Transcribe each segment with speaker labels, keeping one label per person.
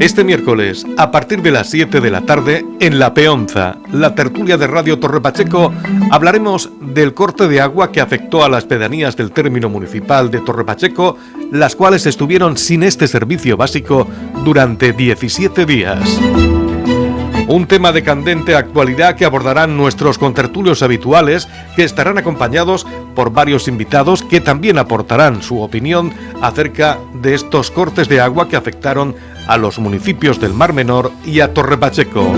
Speaker 1: Este miércoles, a partir de las 7 de la tarde, en La Peonza, la tertulia de Radio Torre Pacheco, hablaremos del corte de agua que afectó a las pedanías del término municipal de Torre Pacheco, las cuales estuvieron sin este servicio básico durante 17 días. Un tema de candente actualidad que abordarán nuestros contertulios habituales, que estarán acompañados por varios invitados que también aportarán su opinión acerca de estos cortes de agua que afectaron a los municipios del Mar Menor y a Torre Pacheco.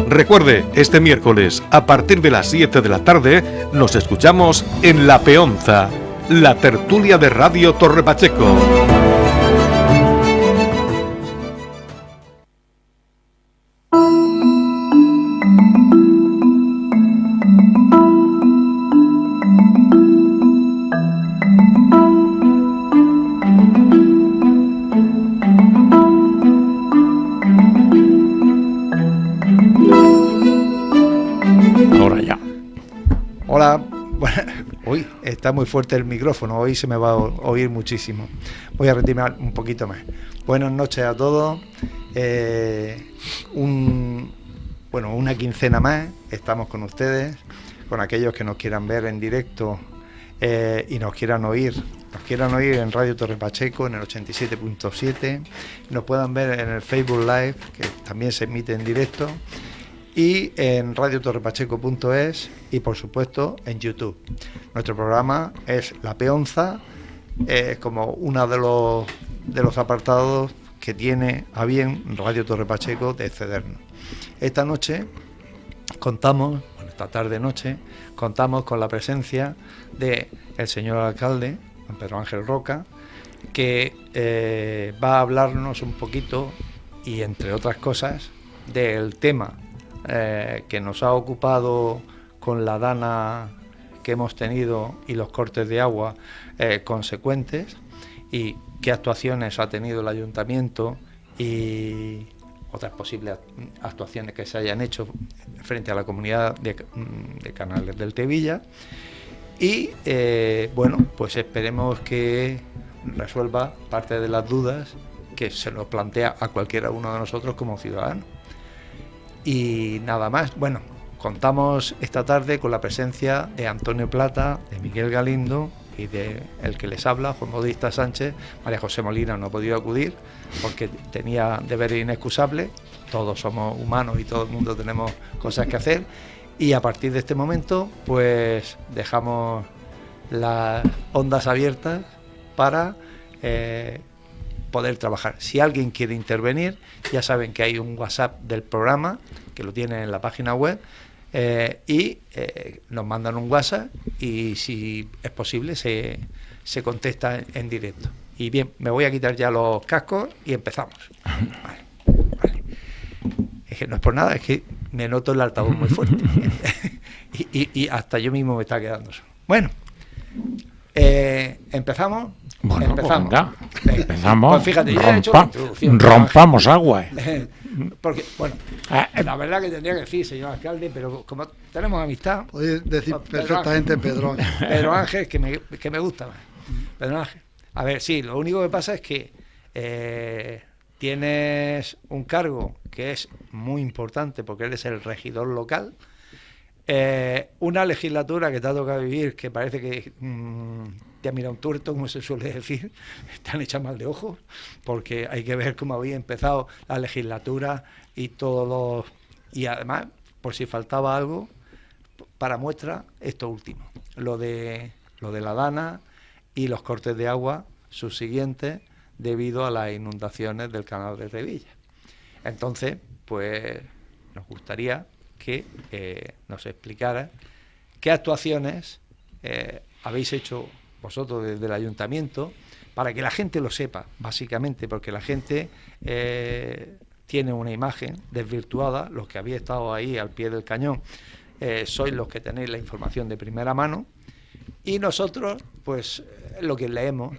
Speaker 1: Recuerde, este miércoles, a partir de las 7 de la tarde, nos escuchamos en La Peonza, la tertulia de Radio Torre Pacheco.
Speaker 2: Está muy fuerte el micrófono, hoy se me va a oír muchísimo. Voy a retirar un poquito más. Buenas noches a todos. Una quincena más, estamos con ustedes, con aquellos que nos quieran ver en directo y nos quieran oír en Radio Torre Pacheco en el 87.7, nos puedan ver en el Facebook Live, que también se emite en directo, y en radiotorrepacheco.es y por supuesto en YouTube. Nuestro programa es La Peonza, como uno de los apartados que tiene a bien Radio Torre Pacheco de cedernos. Esta tarde-noche, contamos con la presencia del señor alcalde, don Pedro Ángel Roca, que va a hablarnos un poquito, y entre otras cosas, del tema que nos ha ocupado con la dana que hemos tenido y los cortes de agua consecuentes, y qué actuaciones ha tenido el ayuntamiento y otras posibles actuaciones que se hayan hecho frente a la comunidad de Canales del Tevilla. Y pues esperemos que resuelva parte de las dudas que se nos plantea a cualquiera uno de nosotros como ciudadanos. Y nada más. Bueno, contamos esta tarde con la presencia de Antonio Plata, de Miguel Galindo y de el que les habla, Juan Bautista Sánchez. María José Molina no ha podido acudir porque tenía deberes inexcusables. Todos somos humanos y todo el mundo tenemos cosas que hacer. Y a partir de este momento, pues dejamos las ondas abiertas para poder trabajar. Si alguien quiere intervenir, ya saben que hay un WhatsApp del programa, que lo tienen en la página web, y nos mandan un WhatsApp y si es posible se contesta en directo. Y bien, me voy a quitar ya los cascos y empezamos. Vale. Es que no es por nada, es que me noto el altavoz muy fuerte y hasta yo mismo me está quedando solo. Bueno, ¿empezamos?
Speaker 3: Bueno,
Speaker 2: empezamos.
Speaker 3: Pues empezamos.
Speaker 2: Pues fíjate, yo he hecho la introducción.
Speaker 3: Rompamos agua.
Speaker 2: Porque, bueno, la verdad que tendría que decir, señor alcalde, pero como tenemos amistad...
Speaker 4: Podéis decir perfectamente Pedro Ángel.
Speaker 2: Pedro Ángel, que me gusta más. Pedro Ángel. A ver, sí, lo único que pasa es que tienes un cargo que es muy importante porque eres el regidor local. Una legislatura que te ha tocado vivir que parece que te ha mirado un tuerto, como se suele decir, te han echado mal de ojos, porque hay que ver cómo había empezado la legislatura y y además, por si faltaba algo, para muestra, esto último, lo de la dana y los cortes de agua subsiguientes debido a las inundaciones del canal de Tevilla. Entonces, pues nos gustaría que nos explicara qué actuaciones habéis hecho vosotros desde el ayuntamiento, para que la gente lo sepa, básicamente, porque la gente tiene una imagen desvirtuada. Los que habéis estado ahí al pie del cañón sois los que tenéis la información de primera mano, y nosotros, pues, lo que leemos,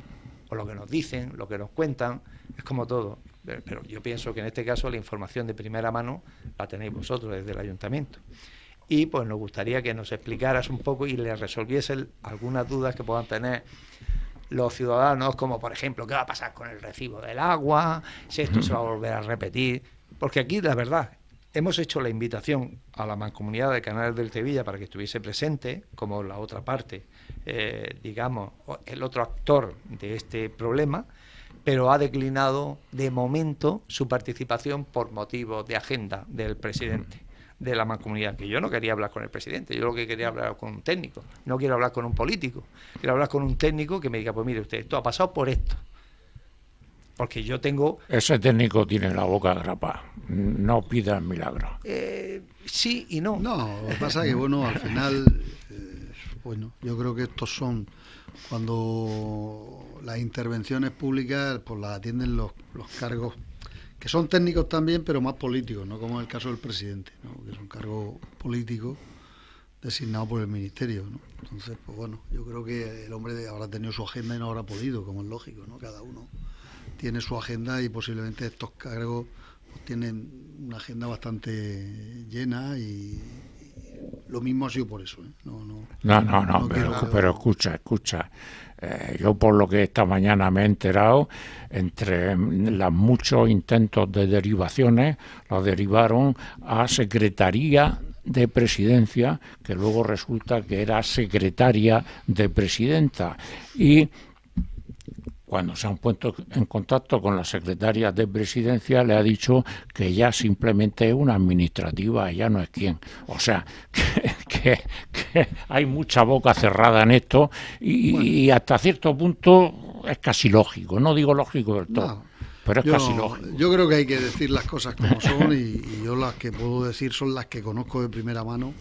Speaker 2: o lo que nos dicen, lo que nos cuentan, es como todo. Pero yo pienso que en este caso la información de primera mano la tenéis vosotros desde el ayuntamiento. Y pues nos gustaría que nos explicaras un poco y le resolviese algunas dudas que puedan tener los ciudadanos, como por ejemplo, ¿qué va a pasar con el recibo del agua? Si esto se va a volver a repetir. Porque aquí, la verdad, hemos hecho la invitación a la Mancomunidad de Canales del Sevilla para que estuviese presente, como la otra parte, digamos, el otro actor de este problema, pero ha declinado de momento su participación por motivos de agenda del presidente de la Mancomunidad, que yo no quería hablar con el presidente, yo lo que quería hablar con un técnico, no quiero hablar con un político, quiero hablar con un técnico que me diga, pues mire usted, esto ha pasado por esto, porque yo tengo...
Speaker 3: Ese técnico tiene la boca grapa, no pida milagro.
Speaker 2: Sí y no.
Speaker 4: No, lo que pasa es que, bueno, al final, bueno, yo creo que estos son cuando las intervenciones públicas pues las atienden los cargos que son técnicos también, pero más políticos, ¿no? Como en el caso del presidente, ¿no? Que es un cargo político designado por el ministerio, ¿no? Entonces, pues bueno, yo creo que el hombre habrá tenido su agenda y no habrá podido, como es lógico, ¿no? Cada uno tiene su agenda y posiblemente estos cargos pues, tienen una agenda bastante llena y lo mismo ha sido por eso, ¿eh?
Speaker 3: No, pero escucha. Yo por lo que esta mañana me he enterado, entre los muchos intentos de derivaciones, los derivaron a Secretaría de Presidencia, que luego resulta que era Secretaria de Presidenta. Y cuando se han puesto en contacto con la secretaria de Presidencia, le ha dicho que ya simplemente es una administrativa, ya no es quien. O sea, que hay mucha boca cerrada en esto y hasta cierto punto es casi lógico. No digo lógico del todo,
Speaker 4: No,
Speaker 3: pero es casi lógico.
Speaker 4: Yo creo que hay que decir las cosas como son y yo las que puedo decir son las que conozco de primera mano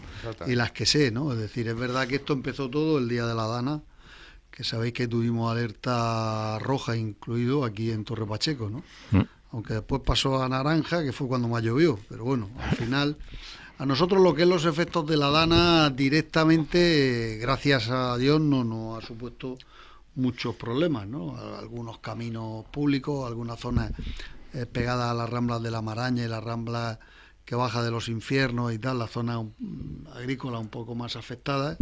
Speaker 4: y las que sé, ¿no? Es decir, es verdad que esto empezó todo el día de la Dana, que sabéis que tuvimos alerta roja incluido aquí en Torre Pacheco, ¿no? Aunque después pasó a naranja, que fue cuando más llovió, pero bueno, al final a nosotros lo que es los efectos de la Dana directamente, gracias a Dios, no nos ha supuesto muchos problemas, ¿no? Algunos caminos públicos, algunas zonas pegadas a las ramblas de la Maraña y las ramblas que baja de los infiernos y tal, las zonas agrícolas un poco más afectadas,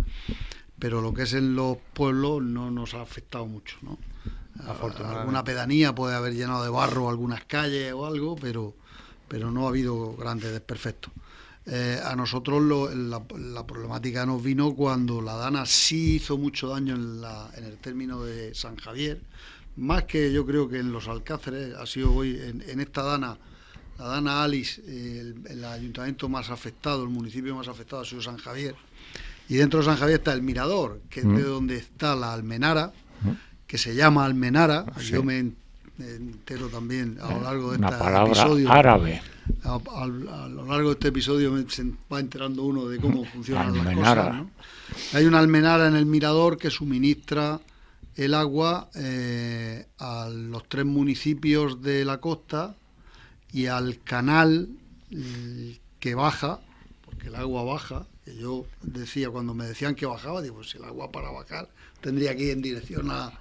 Speaker 4: pero lo que es en los pueblos no nos ha afectado mucho, ¿no? Alguna pedanía puede haber llenado de barro algunas calles o algo, pero no ha habido grandes desperfectos. A nosotros la problemática nos vino cuando la Dana sí hizo mucho daño en el término de San Javier, más que yo creo que en los Alcáceres. Ha sido hoy en esta Dana, la Dana Alice, el ayuntamiento más afectado, el municipio más afectado ha sido San Javier, y dentro de San Javier está el Mirador, que es de donde está la Almenara, que se llama Almenara. Sí. Yo me entero también a lo largo de este episodio árabe. A lo largo de este episodio se va enterando uno de cómo funcionan Almenara. Las cosas, ¿no? Hay una almenara en el Mirador que suministra el agua a los 3 municipios de la costa y al canal que baja, porque el agua baja, que yo decía cuando me decían que bajaba, digo, pues el agua para bajar tendría que ir en dirección al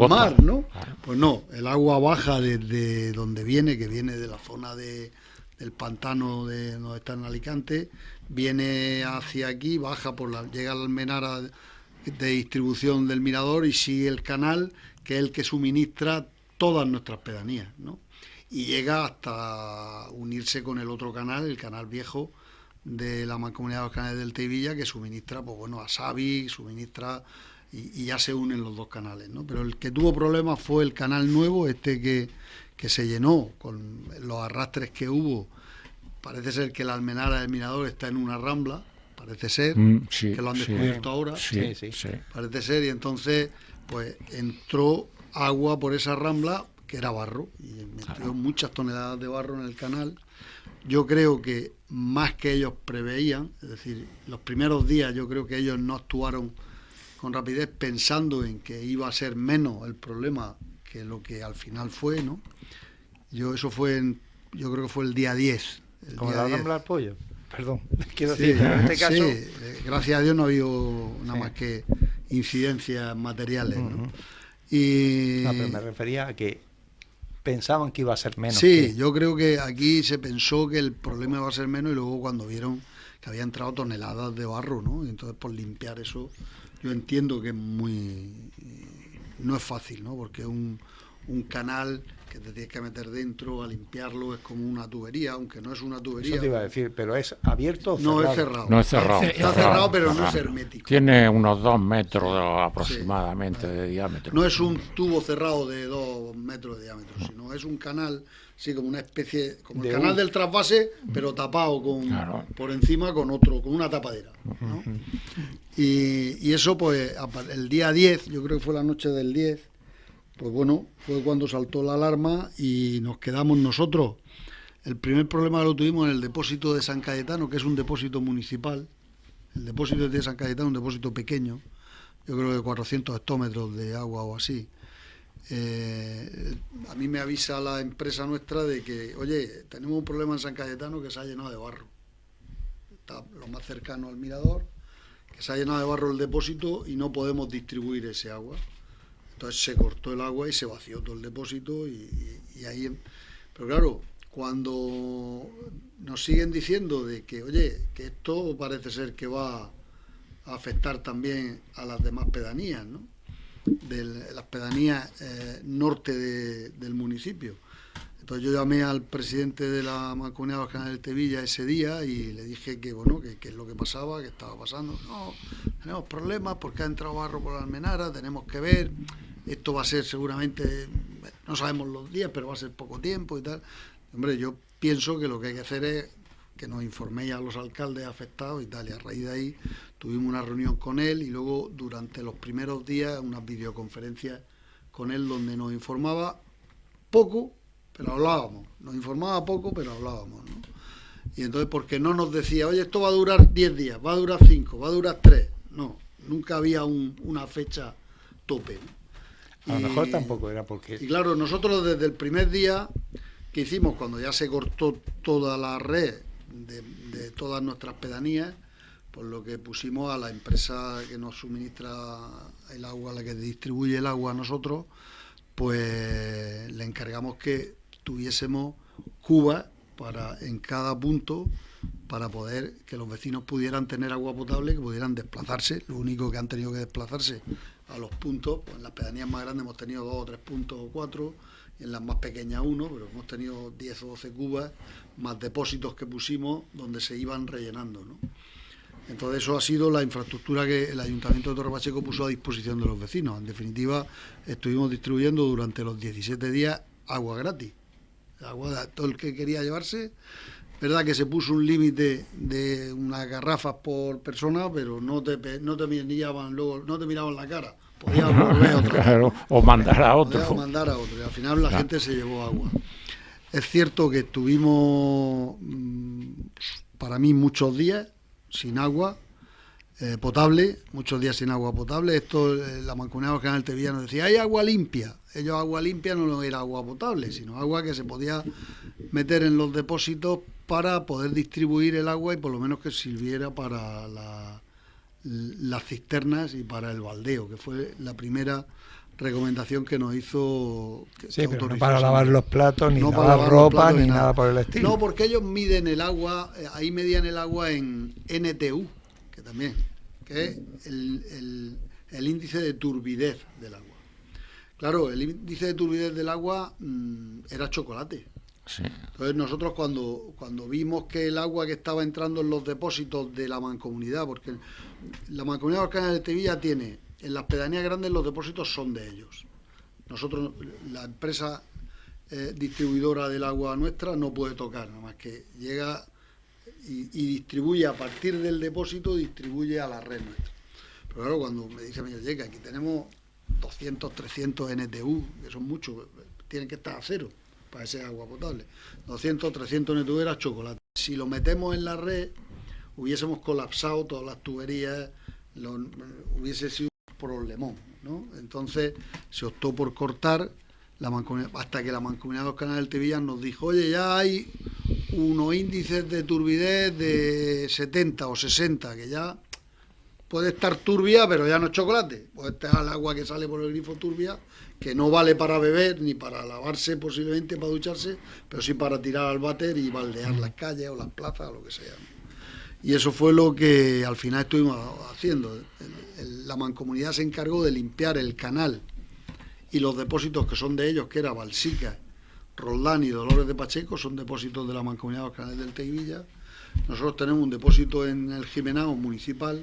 Speaker 4: mar, ¿no? Pues no, el agua baja desde donde viene, que viene de la zona del pantano de donde está en Alicante, viene hacia aquí, baja llega a la almenara de distribución del Mirador y sigue el canal, que es el que suministra todas nuestras pedanías, ¿no? Y llega hasta unirse con el otro canal, el canal viejo de la Mancomunidad de los Canales del Teivilla, que suministra, pues bueno, a Savi, suministra y ya se unen los dos canales, ¿no? Pero el que tuvo problemas fue el canal nuevo, que se llenó con los arrastres que hubo. Parece ser que la almenara del Mirador está en una rambla, parece ser, que lo han descubierto ahora,
Speaker 3: sí.
Speaker 4: Parece ser, y entonces pues entró agua por esa rambla, que era barro, y metió muchas toneladas de barro en el canal. Yo creo que más que ellos preveían, es decir, los primeros días yo creo que ellos no actuaron con rapidez pensando en que iba a ser menos el problema que lo que al final fue, ¿no? Yo creo que fue el día 10.
Speaker 2: Como la rambla del pollo. Perdón, quiero decir, en este caso...
Speaker 4: Sí, gracias a Dios no ha habido nada más que incidencias materiales, ¿no?
Speaker 2: No, pero me refería a que pensaban que iba a ser menos.
Speaker 4: Sí, yo creo que aquí se pensó que el problema iba a ser menos y luego cuando vieron que había entrado toneladas de barro, ¿no? Y entonces por limpiar eso, yo entiendo que es muy no es fácil, ¿no? Porque un canal que te tienes que meter dentro a limpiarlo, es como una tubería, aunque no es una tubería.
Speaker 2: Eso te iba a decir, pero ¿es abierto o cerrado?
Speaker 4: No es cerrado.
Speaker 3: No es cerrado.
Speaker 4: Está cerrado, pero no es hermético.
Speaker 3: Tiene unos 2 metros aproximadamente de diámetro.
Speaker 4: No es un tubo cerrado de 2 metros de diámetro, sino es un canal, sí, como una especie, como el canal del trasvase, pero tapado por encima con una tapadera, ¿no? Y eso, pues, el día 10, yo creo que fue la noche del 10, pues bueno, fue cuando saltó la alarma y nos quedamos nosotros. El primer problema lo tuvimos en el depósito de San Cayetano, que es un depósito municipal. El depósito de San Cayetano es un depósito pequeño, yo creo que 400 hectómetros de agua o así. A mí me avisa la empresa nuestra de que, oye, tenemos un problema en San Cayetano que se ha llenado de barro. Está lo más cercano al mirador, que se ha llenado de barro el depósito y no podemos distribuir ese agua. Entonces se cortó el agua y se vació todo el depósito y ahí... Pero claro, cuando nos siguen diciendo de que, oye, que esto parece ser que va a afectar también a las demás pedanías, ¿no? De las pedanías norte del municipio. Entonces yo llamé al presidente de la Mancomunidad de los Canales del Tevilla ese día y le dije que, bueno, que es lo que pasaba, que estaba pasando. No, tenemos problemas porque ha entrado barro por la Almenara, tenemos que ver, esto va a ser seguramente, no sabemos los días, pero va a ser poco tiempo y tal. Hombre, yo pienso que lo que hay que hacer es que nos informéis a los alcaldes afectados y tal, y a raíz de ahí tuvimos una reunión con él y luego durante los primeros días unas videoconferencias con él donde nos informaba poco, pero hablábamos, nos informaba poco, pero hablábamos, ¿no? Y entonces, porque no nos decía, oye, esto va a durar 10 días, va a durar 5, va a durar 3, no, nunca había una fecha tope, ¿no?
Speaker 2: A lo mejor tampoco era porque...
Speaker 4: Y claro, nosotros desde el primer día que hicimos, cuando ya se cortó toda la red de todas nuestras pedanías, por lo que pusimos a la empresa que nos suministra el agua, la que distribuye el agua a nosotros, pues le encargamos que tuviésemos cubas en cada punto para poder que los vecinos pudieran tener agua potable, que pudieran desplazarse. Lo único que han tenido que desplazarse a los puntos, pues en las pedanías más grandes hemos tenido 2 o 3 puntos o 4, y en las más pequeñas 1, pero hemos tenido 10 o 12 cubas, más depósitos que pusimos donde se iban rellenando, ¿no? Entonces eso ha sido la infraestructura que el Ayuntamiento de Torre Pacheco puso a disposición de los vecinos. En definitiva, estuvimos distribuyendo durante los 17 días agua gratis. Agua de todo el que quería llevarse. Verdad que se puso un límite de unas garrafas por persona, pero no te miraban luego, no te miraban la cara. Podías volver otra vez.
Speaker 3: Claro, o mandar a otro.
Speaker 4: O mandar a otro. Y al final la gente se llevó agua. Es cierto que estuvimos, para mí, muchos días sin agua potable, muchos días sin agua potable. Esto, la Mancomunidad de los Canales del Tevilla nos decía, hay agua limpia. Ellos, agua limpia no era agua potable, sino agua que se podía meter en los depósitos para poder distribuir el agua y por lo menos que sirviera para las cisternas y para el baldeo, que fue la primera recomendación que nos hizo.
Speaker 2: Sí, pero no para lavar los platos, ni lavar ropa, ni nada por el estilo.
Speaker 4: No, porque ellos miden el agua, ahí medían el agua en NTU, que es el índice de turbidez del agua. Claro, el índice de turbidez del agua era chocolate.
Speaker 3: Sí.
Speaker 4: Entonces nosotros cuando vimos que el agua que estaba entrando en los depósitos de la mancomunidad, porque la Mancomunidad de los Canales de Tevilla tiene, en las pedanías grandes los depósitos son de ellos. Nosotros, la empresa distribuidora del agua nuestra no puede tocar, nada más que llega y distribuye a partir del depósito, distribuye a la red nuestra. Pero claro, cuando me dice, oye, que aquí tenemos 200, 300 NTU, que son muchos, tienen que estar a cero para ese agua potable. 200, 300 NTU era chocolate. Si lo metemos en la red, hubiésemos colapsado todas las tuberías, hubiese sido un problemón, ¿no? Entonces se optó por cortar la mancomunidad, hasta que la Mancomunidad de los Canales del Tevilla nos dijo, oye, ya hay unos índices de turbidez de 70 o 60, que ya puede estar turbia, pero ya no es chocolate. Puede estar el agua que sale por el grifo turbia, que no vale para beber, ni para lavarse, posiblemente para ducharse, pero sí para tirar al váter y baldear las calles o las plazas o lo que sea. Y eso fue lo que al final estuvimos haciendo. La mancomunidad se encargó de limpiar el canal y los depósitos que son de ellos, que era Balsica, Roldán y Dolores de Pacheco, son depósitos de la Mancomunidad de los Canales del Teguilla. Nosotros tenemos un depósito en el Jimenao municipal,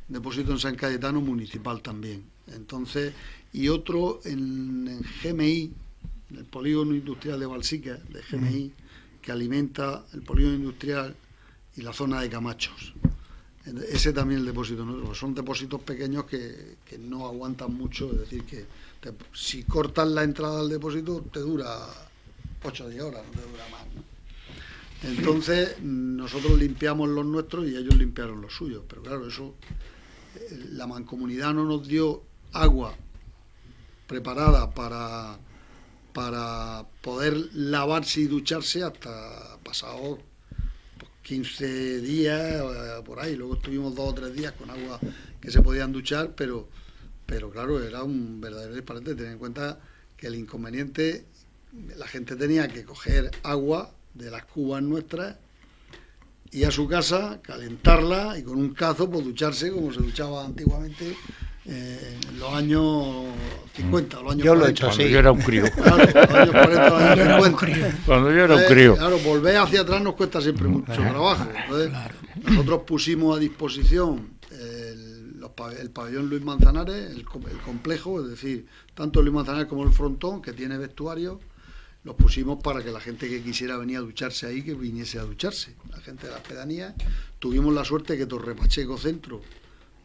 Speaker 4: un depósito en San Cayetano municipal también. Entonces, y otro en GMI, el polígono industrial de Balsica, de GMI, que alimenta el polígono industrial y la zona de Camachos. Ese también el depósito nuestro. Son depósitos pequeños que no aguantan mucho, es decir, que si cortas la entrada al depósito te dura 8 o 10 horas, no te dura más, ¿no? Entonces nosotros limpiamos los nuestros y ellos limpiaron los suyos, pero claro, eso, la mancomunidad no nos dio agua preparada para poder lavarse y ducharse hasta pasados 15 días por ahí. Luego estuvimos 2 o 3 días con agua que se podían duchar, pero claro, era un verdadero disparate. Tener en cuenta que el inconveniente, la gente tenía que coger agua de las cubas nuestras, ir a su casa, calentarla y con un cazo pues ducharse como se duchaba antiguamente en los años 50, los años
Speaker 2: yo
Speaker 4: 40.
Speaker 2: lo he hecho así.
Speaker 3: Cuando yo era un crío.
Speaker 4: Claro, los años 40, los años 50.
Speaker 3: Cuando yo era un crío.
Speaker 4: Claro, volver hacia atrás nos cuesta siempre mucho trabajo. Entonces, nosotros pusimos a disposición el pabellón Luis Manzanares, el complejo, es decir, tanto Luis Manzanares como el frontón, que tiene vestuario, los pusimos para que la gente que quisiera venir a ducharse ahí, que viniese a ducharse. La gente de las pedanías. Tuvimos la suerte que Torre Pacheco Centro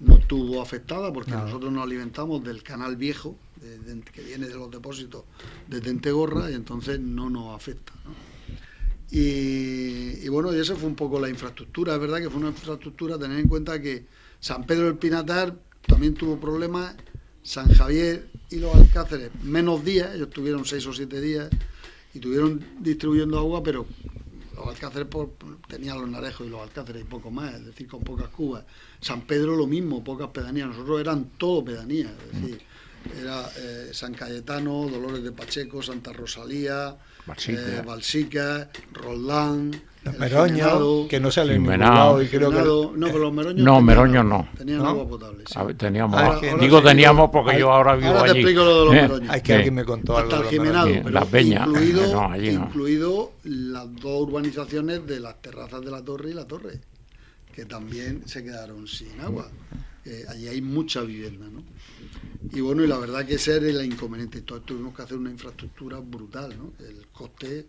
Speaker 4: no estuvo afectada, porque nosotros nos alimentamos del canal viejo, que viene de los depósitos de Tentegorra, y entonces no nos afecta, ¿no? Y bueno, y esa fue un poco la infraestructura. Es verdad que fue una infraestructura, tener en cuenta que San Pedro del Pinatar también tuvo problemas, San Javier y los Alcáceres menos días, ellos tuvieron 6 o 7 días y estuvieron distribuyendo agua, pero los Alcáceres tenían los Narejos y los Alcáceres y poco más, es decir, con pocas cubas. San Pedro lo mismo, pocas pedanías. Nosotros eran todo pedanías, es decir, era San Cayetano, Dolores de Pacheco, Santa Rosalía, Balsica, Roldán,
Speaker 2: los Meroños, que no salen en ningún
Speaker 3: Jimenao.
Speaker 2: lado, y creo que
Speaker 4: no, pero los Meroños
Speaker 3: No, Meroños no.
Speaker 4: tenían
Speaker 2: ¿No?
Speaker 4: agua potable, sí.
Speaker 3: Teníamos,
Speaker 4: Ahora
Speaker 3: digo
Speaker 4: te
Speaker 3: teníamos
Speaker 4: explico-
Speaker 3: porque yo ahora vivo
Speaker 4: ahora te
Speaker 3: allí.
Speaker 4: explico lo de los Meroños.
Speaker 2: hay que alguien me contó algo
Speaker 4: Hasta
Speaker 2: de
Speaker 4: el
Speaker 2: los
Speaker 4: Jimenado,
Speaker 2: Meroños.
Speaker 3: Sí,
Speaker 4: pero
Speaker 3: Las Peñas,
Speaker 4: incluido,
Speaker 3: no, allí no.
Speaker 4: incluido las 2 urbanizaciones de las terrazas de la Torre y la Torre, que también se quedaron sin agua. Allí hay mucha vivienda, ¿no? Y bueno, y la verdad que ese era el inconveniente. Entonces tuvimos que hacer una infraestructura brutal, ¿no? El coste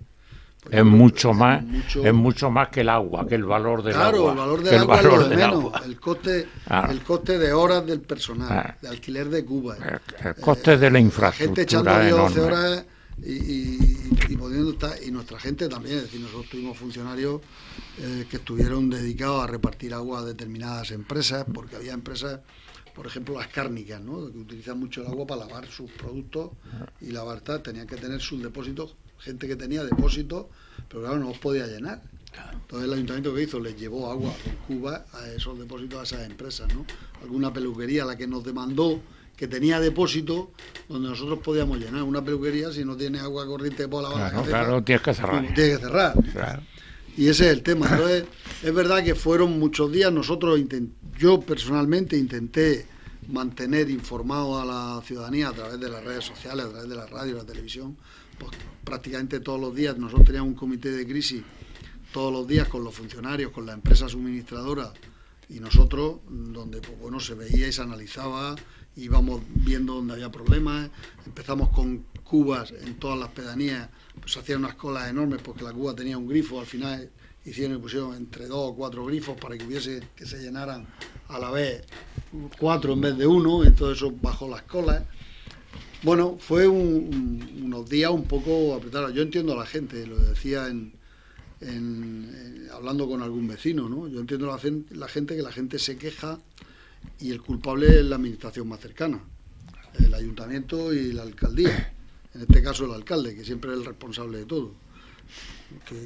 Speaker 4: pues,
Speaker 3: Es mucho más,
Speaker 4: mucho-
Speaker 3: es mucho más que el agua, que el valor del
Speaker 4: Claro,
Speaker 3: agua.
Speaker 4: el valor
Speaker 3: que
Speaker 4: del agua es lo de
Speaker 3: del
Speaker 4: menos.
Speaker 3: agua.
Speaker 4: El coste de horas del personal,
Speaker 3: Ah.
Speaker 4: de alquiler de cubas.
Speaker 3: El coste de la
Speaker 4: La gente echando
Speaker 3: infraestructura
Speaker 4: 10 o 12
Speaker 3: enorme.
Speaker 4: horas y pudiendo estar, y nuestra gente también, es decir, nosotros tuvimos funcionarios que estuvieron dedicados a repartir agua a determinadas empresas, porque había empresas, por ejemplo las cárnicas, ¿no?, que utilizan mucho el agua para lavar sus productos y lavar tal, tenían que tener sus depósitos, gente que tenía depósitos, pero claro, no los podía llenar. Entonces el ayuntamiento que hizo les llevó agua con Cuba a esos depósitos, a esas empresas, ¿no? Alguna peluquería, la que nos demandó, que tenía depósito donde nosotros podíamos llenar. Una peluquería, si no tiene agua corriente para lavar la cabeza,
Speaker 3: Claro, tienes que cerrar.
Speaker 4: tiene que cerrar.
Speaker 3: Claro.
Speaker 4: Y ese es el tema. Entonces, es verdad que fueron muchos días. Nosotros, yo personalmente intenté mantener informado a la ciudadanía a través de las redes sociales, a través de la radio, la televisión, pues prácticamente todos los días. Nosotros teníamos un comité de crisis todos los días con los funcionarios, con la empresa suministradora y nosotros, donde pues bueno, se veía y se analizaba, íbamos viendo dónde había problemas. Empezamos con cubas en todas las pedanías, pues se hacían unas colas enormes porque la cuba tenía un grifo, al final hicieron y pusieron entre 2 o 4 grifos para que se llenaran a la vez 4 en vez de 1, entonces eso bajó las colas. Bueno, fue unos días un poco apretados. Yo entiendo a la gente, lo decía hablando con algún vecino, ¿no? Yo entiendo a la gente que la gente se queja y el culpable es la administración más cercana, el ayuntamiento y la alcaldía, en este caso el alcalde, que siempre es el responsable de todo,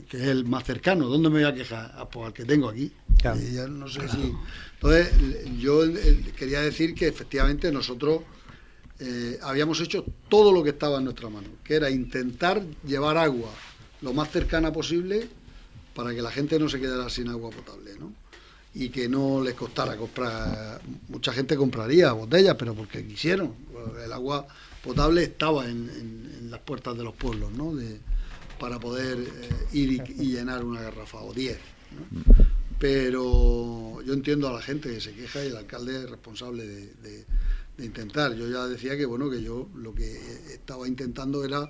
Speaker 4: que es el más cercano. ¿Dónde me voy a quejar? Pues al que tengo aquí.
Speaker 2: Claro.
Speaker 4: Y ya no sé si... Entonces, yo quería decir que efectivamente nosotros habíamos hecho todo lo que estaba en nuestra mano, que era intentar llevar agua lo más cercana posible para que la gente no se quedara sin agua potable, ¿no? Y que no les costara comprar. Mucha gente compraría botellas, pero porque quisieron. El agua potable estaba en las puertas de los pueblos, ¿no? Para poder ir y llenar una garrafa, o 10, ¿no? Pero yo entiendo a la gente que se queja y el alcalde es responsable de intentar. Yo ya decía que bueno, que yo lo que estaba intentando era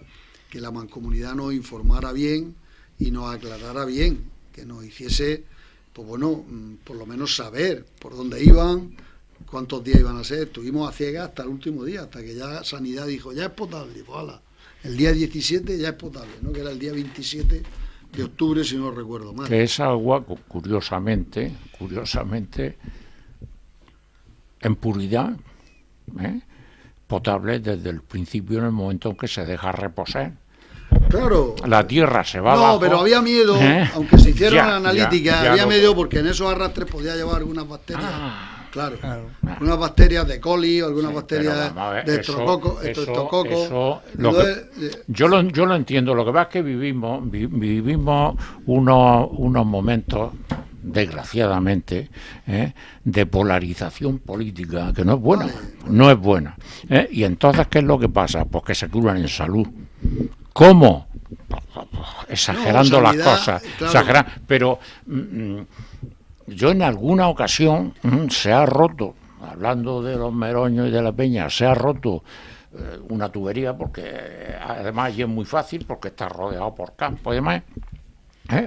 Speaker 4: que la mancomunidad nos informara bien y nos aclarara bien, que nos hiciese, pues bueno, por lo menos saber por dónde iban, cuántos días iban a ser. Estuvimos a ciegas hasta el último día, hasta que ya Sanidad dijo, ya es potable. Y pues ala, el día 17 ya es potable, ¿no? Que era el día 27 de octubre, si no recuerdo mal.
Speaker 3: Que esa agua, curiosamente, en puridad, potable desde el principio, en el momento en que se deja reposar.
Speaker 4: Claro.
Speaker 3: La tierra se va
Speaker 4: No,
Speaker 3: abajo.
Speaker 4: pero había miedo, aunque se hicieron
Speaker 3: Ya,
Speaker 4: analíticas,
Speaker 3: ya
Speaker 4: había
Speaker 3: lo-
Speaker 4: miedo porque en esos arrastres podía llevar algunas bacterias. Claro. Algunas bacterias de coli o algunas bacterias
Speaker 3: Pero vamos a ver,
Speaker 4: de
Speaker 3: eso,
Speaker 4: estreptococo.
Speaker 3: lo que- yo lo entiendo. Lo que pasa es que vivimos unos momentos, desgraciadamente, de polarización política, que no es buena, no es buena. Y entonces, ¿qué es lo que pasa? Pues que se curan en salud. ¿Cómo? Exagerando
Speaker 4: No,
Speaker 3: las
Speaker 4: sanidad,
Speaker 3: cosas,
Speaker 4: claro.
Speaker 3: pero yo en alguna ocasión se ha roto, hablando de los Meroños y de la Peña, se ha roto una tubería, porque además y es muy fácil, porque está rodeado por campo y demás.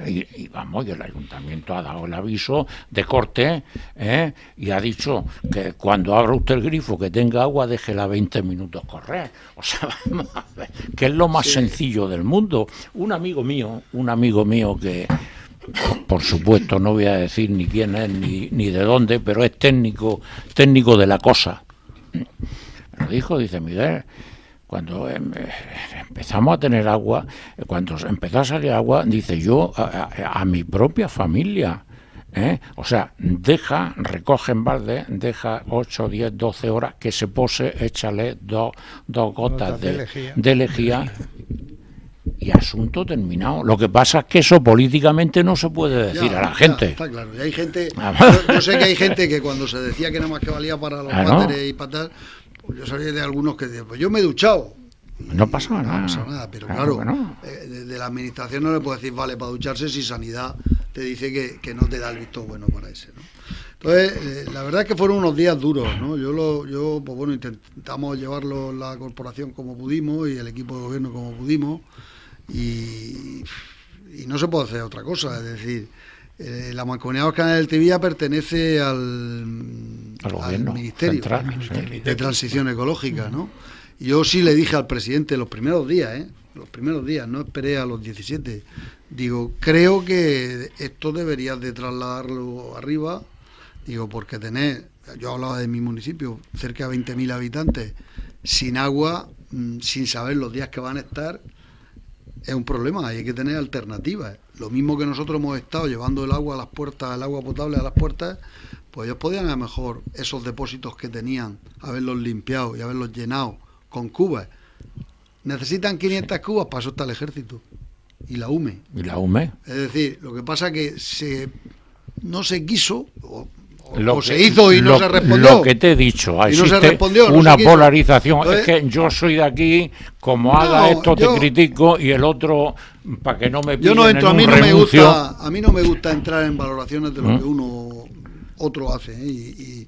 Speaker 3: Y vamos, y el ayuntamiento ha dado el aviso de corte, y ha dicho que cuando abra usted el grifo que tenga agua, déjela 20 minutos correr. O sea, vamos a ver, que es lo más sencillo del mundo. Un amigo mío que, por supuesto, no voy a decir ni quién es ni de dónde, pero es técnico de la cosa. Me lo dijo, dice, Miguel, cuando empezamos a tener agua, cuando empezó a salir agua, dice, yo a mi propia familia, o sea, recoge en balde, deja 8, 10, 12 horas que se pose, échale dos gotas de lejía y asunto terminado. Lo que pasa es que eso políticamente no se puede decir a la gente.
Speaker 4: Está claro, y hay gente, yo sé que hay gente que cuando se decía que nada más que valía para los váteres y para tal, pues yo sabía de algunos que decían, pues yo me he duchado.
Speaker 3: No pasa nada.
Speaker 4: No pasa nada, pero claro, de la administración no le puedes decir vale para ducharse si Sanidad te dice que no te da el visto bueno para ese, ¿no? Entonces, la verdad es que fueron unos días duros, ¿no? Yo pues bueno, intentamos llevarlo la corporación como pudimos y el equipo de gobierno como pudimos y no se puede hacer otra cosa, es decir, la Mancomunidad de los Canales del Tevilla pertenece al Ministerio
Speaker 3: Central,
Speaker 4: de Transición Ecológica, ¿no? Yo sí le dije al presidente los primeros días, no esperé a los 17, digo, creo que esto deberías de trasladarlo arriba, digo, porque yo hablaba de mi municipio, cerca de 20.000 habitantes, sin agua, sin saber los días que van a estar, es un problema, hay que tener alternativas. Lo mismo que nosotros hemos estado llevando el agua a las puertas, el agua potable a las puertas, pues ellos podían a lo mejor esos depósitos que tenían, haberlos limpiado y haberlos llenado con cubas. Necesitan 500 cubas, para eso está el ejército y la UME. Es decir, lo que pasa es que no se quiso o se hizo y no se respondió.
Speaker 3: Lo que te he dicho, existe
Speaker 4: no
Speaker 3: una polarización. Entonces, es que yo soy de aquí, como haga esto te critico, y el otro, para que no me pillen en un renuncio.
Speaker 4: A mí no me gusta entrar en valoraciones de lo que otro hace, y